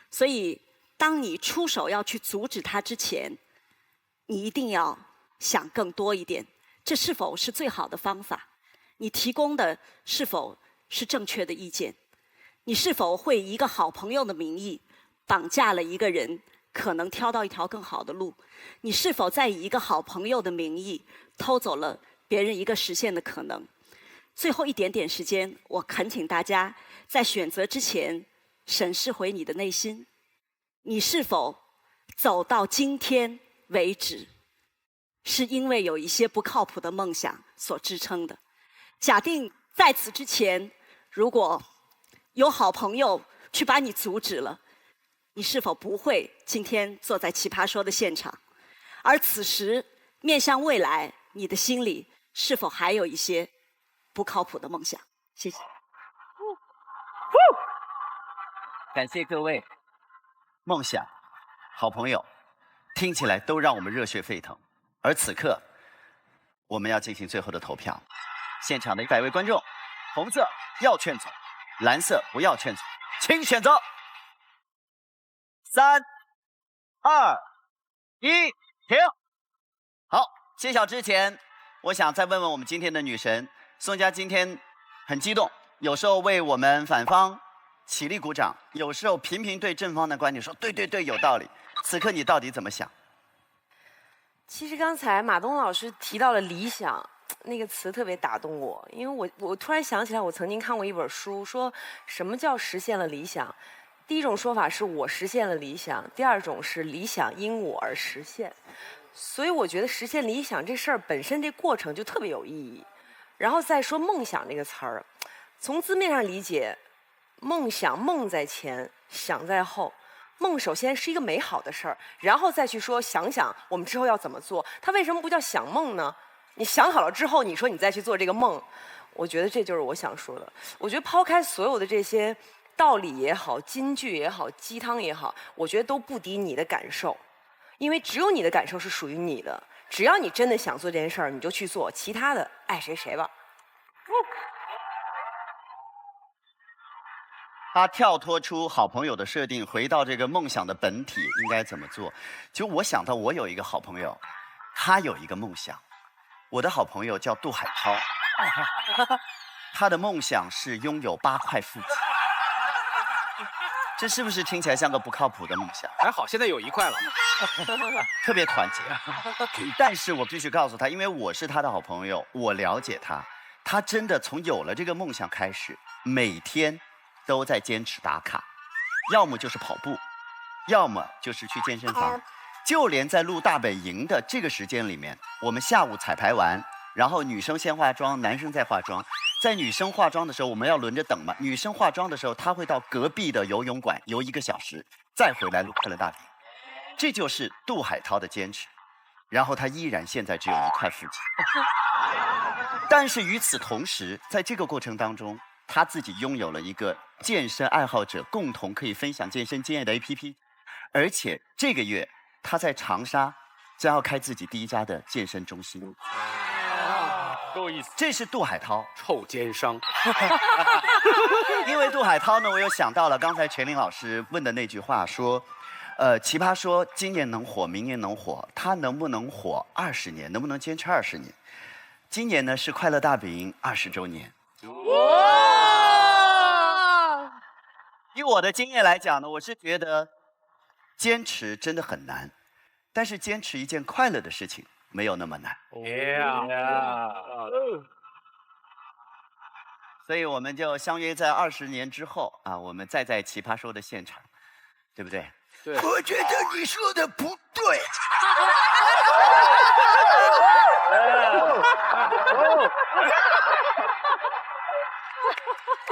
S15: 所以当你出手要去阻止他之前，你一定要想更多一点，这是否是最好的方法？你提供的是否是正确的意见？你是否会以一个好朋友的名义绑架了一个人，可能挑到一条更好的路？你是否在以一个好朋友的名义偷走了别人一个实现的可能？最后一点点时间，我恳请大家在选择之前审视回你的内心，你是否走到今天为止，是因为有一些不靠谱的梦想所支撑的？假定在此之前，如果有好朋友去把你阻止了，你是否不会今天坐在奇葩说的现场？而此时面向未来，你的心里是否还有一些不靠谱的梦想？谢谢。
S1: 感谢各位。梦想、好朋友，听起来都让我们热血沸腾。而此刻，我们要进行最后的投票。现场的100位观众，红色要劝阻，蓝色不要劝阻，请选择。3、2、1，停。好，揭晓之前，我想再问问我们今天的女神宋佳，今天很激动，有时候为我们反方起立鼓掌，有时候频频对正方的观点说对对对，有道理。此刻你到底怎么想？
S2: 其实刚才马东老师提到了理想那个词，特别打动我，因为我突然想起来，我曾经看过一本书，说什么叫实现了理想？第一种说法是我实现了理想，第二种是理想因我而实现。所以我觉得实现理想这事儿本身这过程就特别有意义。然后再说梦想这个词儿，从字面上理解，梦想梦在前，想在后。梦首先是一个美好的事儿，然后再去说想想我们之后要怎么做。它为什么不叫想梦呢？你想好了之后，你说你再去做这个梦，我觉得这就是我想说的。我觉得抛开所有的这些道理也好、金句也好、鸡汤也好，我觉得都不敌你的感受，因为只有你的感受是属于你的。只要你真的想做这件事儿，你就去做，其他的爱谁谁吧。
S1: 他跳脱出好朋友的设定，回到这个梦想的本体，应该怎么做？就我想到，我有一个好朋友，他有一个梦想。我的好朋友叫杜海涛，他的梦想是拥有8块腹肌。这是不是听起来像个不靠谱的梦想？
S3: 还好，现在有1块了，
S1: 特别团结。但是我必须告诉他，因为我是他的好朋友，我了解他，他真的从有了这个梦想开始，每天都在坚持打卡，要么就是跑步，要么就是去健身房。就连在录大本营的这个时间里面，我们下午彩排完，然后女生先化妆，男生再化妆。在女生化妆的时候，我们要轮着等嘛。女生化妆的时候，她会到隔壁的游泳馆游1个小时，再回来录快乐大本营。这就是杜海涛的坚持。然后他依然现在只有1块腹肌。但是与此同时，在这个过程当中，他自己拥有了一个健身爱好者共同可以分享健身经验的 APP， 而且这个月他在长沙将要开自己第1家的健身中心。
S3: 够意思。
S1: 这是杜海涛，
S3: 臭奸商。
S1: 因为杜海涛呢，我又想到了刚才全林老师问的那句话，说，奇葩说今年能火，明年能火，他能不能火20年？能不能坚持20年？今年呢是快乐大本营20周年。哇！以我的经验来讲呢，我是觉得坚持真的很难，但是坚持一件快乐的事情没有那么难。所以我们就相约在20年之后啊，我们再在奇葩说的现场，对不对？
S3: 对。
S17: 我觉得你说的不对。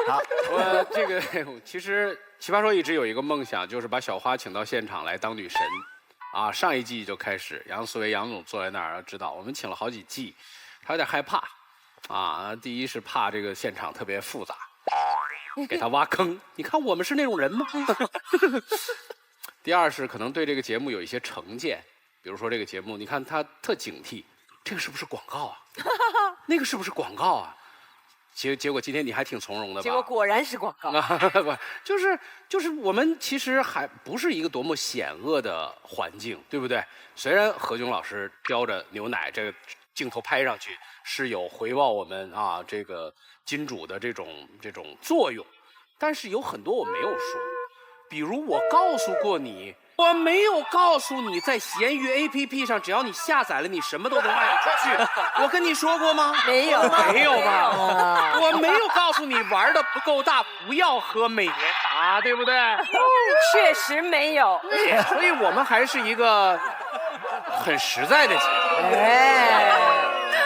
S1: 好，
S3: 这个其实奇葩说一直有一个梦想，就是把小花请到现场来当女神。啊，上一季就开始，杨思维杨总坐在那儿指导，我们请了好几季，他有点害怕。啊，第一是怕这个现场特别复杂，给他挖坑。你看我们是那种人吗？第二是可能对这个节目有一些成见，比如说这个节目，你看他特警惕，这个是不是广告啊？那个是不是广告啊？结果今天你还挺从容的吧？
S2: 结果果然是广告。
S3: 就是我们其实还不是一个多么险恶的环境，对不对？虽然何炅老师叼着牛奶，这个镜头拍上去是有回报我们啊这个金主的这种作用，但是有很多我没有说，比如我告诉过你。我没有告诉你，在闲鱼 APP 上，只要你下载了，你什么都能卖出去。我跟你说过吗？
S2: 没有，
S3: 没有吧？我没有告诉你玩的不够大，不要喝美年达，对不对？
S2: 确实没有。
S3: 所以我们还是一个很实在的节目。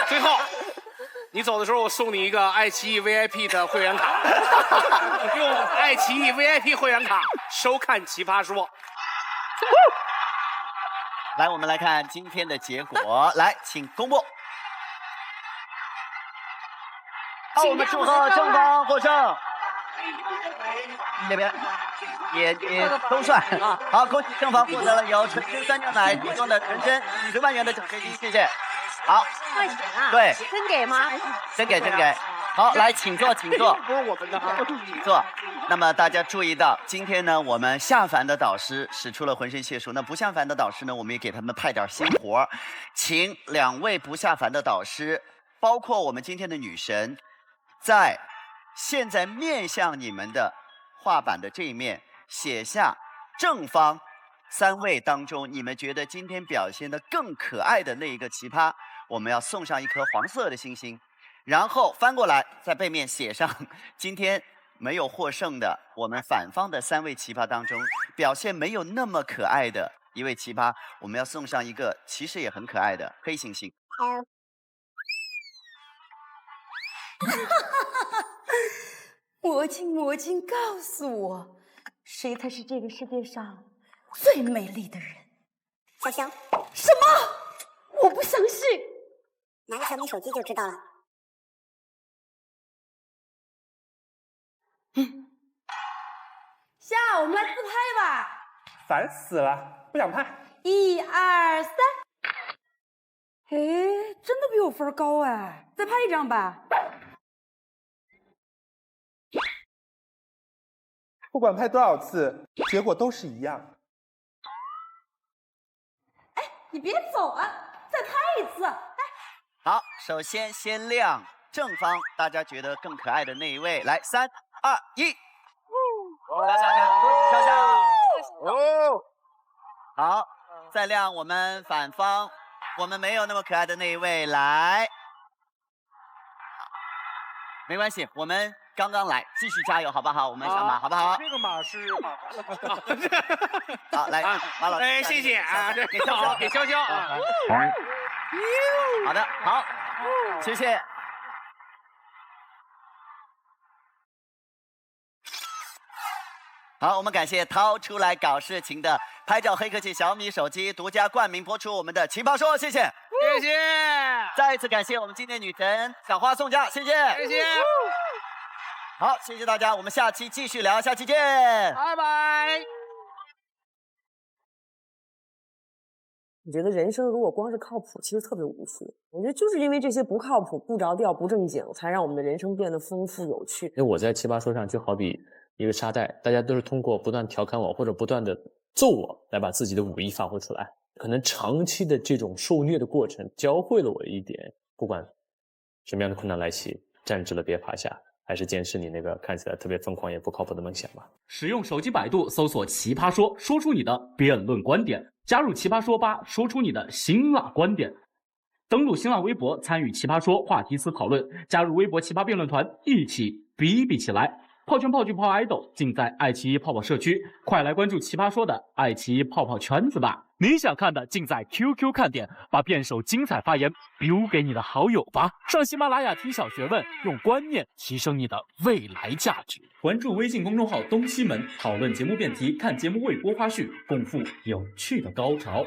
S3: 最后，你走的时候，我送你一个爱奇艺 VIP 的会员卡，用爱奇艺 VIP 会员卡收看《奇葩说》。
S1: 来，我们来看今天的结果，来，请公布。好，我们祝贺正方获胜。这边也都算。好，恭喜正方获得了由纯真酸牛奶提供的纯真50万元的奖学金，谢谢。好，对，
S5: 真给吗？
S1: 真给。好，来，请坐。
S3: 不是我们的啊，
S1: 请坐。那么大家注意到，今天呢，我们下凡的导师使出了浑身解数。那不下凡的导师呢，我们也给他们派点新活，请2位不下凡的导师，包括我们今天的女神，在现在面向你们的画板的这一面写下正方3位当中，你们觉得今天表现得更可爱的那一个奇葩，我们要送上一颗黄色的星星。然后翻过来，在背面写上今天没有获胜的我们反方的3位奇葩当中，表现没有那么可爱的一位奇葩，我们要送上一个其实也很可爱的黑猩猩。
S15: 魔镜，告诉我，谁才是这个世界上最美丽的人？
S18: 香香。
S15: 什么？我不相信。
S18: 拿个小米手机就知道了。
S15: 夏，我们来自拍吧。
S13: 烦死了，不想拍。
S15: 1、2、3。哎，真的比我分高哎！再拍一张吧。
S8: 不管拍多少次，结果都是一样。
S5: 哎，你别走啊，再拍一次。哎，
S1: 好，首先先亮正方，大家觉得更可爱的那一位，来，3、2、1。笑笑。哦。好，再亮我们反方，我们没有那么可爱的那一位，来。没关系，我们刚刚来，继续加油，好不好？我们上马，好不好？
S3: 这个马是。
S1: 好，来，马老师。
S3: 哎，谢谢啊，给潇潇，给潇潇啊。
S1: 好的，好，谢谢。好，我们感谢掏出来搞事情的拍照黑科技小米手机独家冠名播出我们的奇葩说，谢谢，
S3: 谢谢。
S1: 再一次感谢我们今天女神小花送价，谢谢，
S3: 谢谢。
S1: 好，谢谢大家，我们下期继续聊，下期见，
S3: 拜拜。
S2: 我觉得人生如果光是靠谱，其实特别无趣。我觉得就是因为这些不靠谱、不着调、不正经，才让我们的人生变得丰富有趣。
S7: 因为我在奇葩说上就好比一个沙袋，大家都是通过不断调侃我或者不断的揍我来把自己的武艺发挥出来。可能长期的这种受虐的过程教会了我一点，不管什么样的困难来袭，站直了别趴下，还是坚持你那个看起来特别疯狂也不靠谱的梦想吧。
S19: 使用手机百度搜索奇葩说，说出你的辩论观点，加入奇葩说吧，说出你的辛辣观点。登录新浪微博参与奇葩说话题思讨论，加入微博奇葩辩论团，一起比比起来。泡圈泡剧泡爱豆尽在爱奇艺泡泡社区，快来关注奇葩说的爱奇艺泡泡圈子吧！你想看的尽在 QQ 看点，把辩手精彩发言 biu 给你的好友吧！上喜马拉雅听小学问，用观念提升你的未来价值。关注微信公众号东西门，讨论节目辩题，看节目未播花絮，共赴有趣的高潮。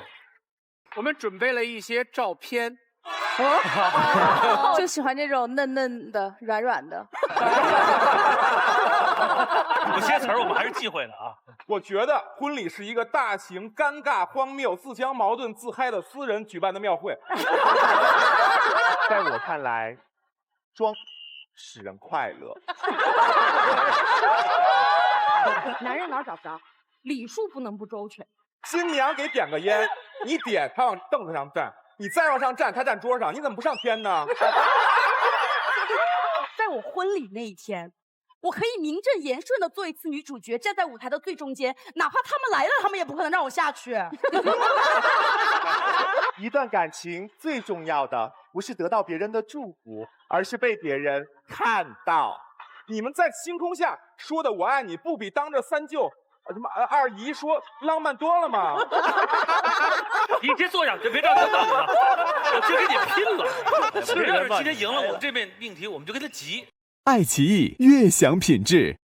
S3: 我们准备了一些照片。
S5: 就喜欢这种嫩嫩的、软软的。
S16: 有些词儿我们还是忌讳的啊。
S20: 我觉得婚礼是一个大型、尴尬、荒谬、自相矛盾、自嗨的私人举办的庙会。
S8: 在我看来，装使人快乐。
S5: 男人哪找不着？礼数不能不周全。
S20: 新娘给点个烟，你点，她往凳子上站。你再往上站，他站桌上，你怎么不上天呢？
S5: 在我婚礼那一天，我可以名正言顺的做一次女主角，站在舞台的最中间，哪怕他们来了，他们也不可能让我下去。
S8: 一段感情最重要的不是得到别人的祝福，而是被别人看到。
S20: 你们在星空下说的我爱你，不比当着三舅什么二姨说浪漫多了吗？
S16: 你这做两句别让他等了，我就跟你拼了！谁要是今天赢了，我们这边命题我们就跟他急。
S21: 爱奇艺悦享品质。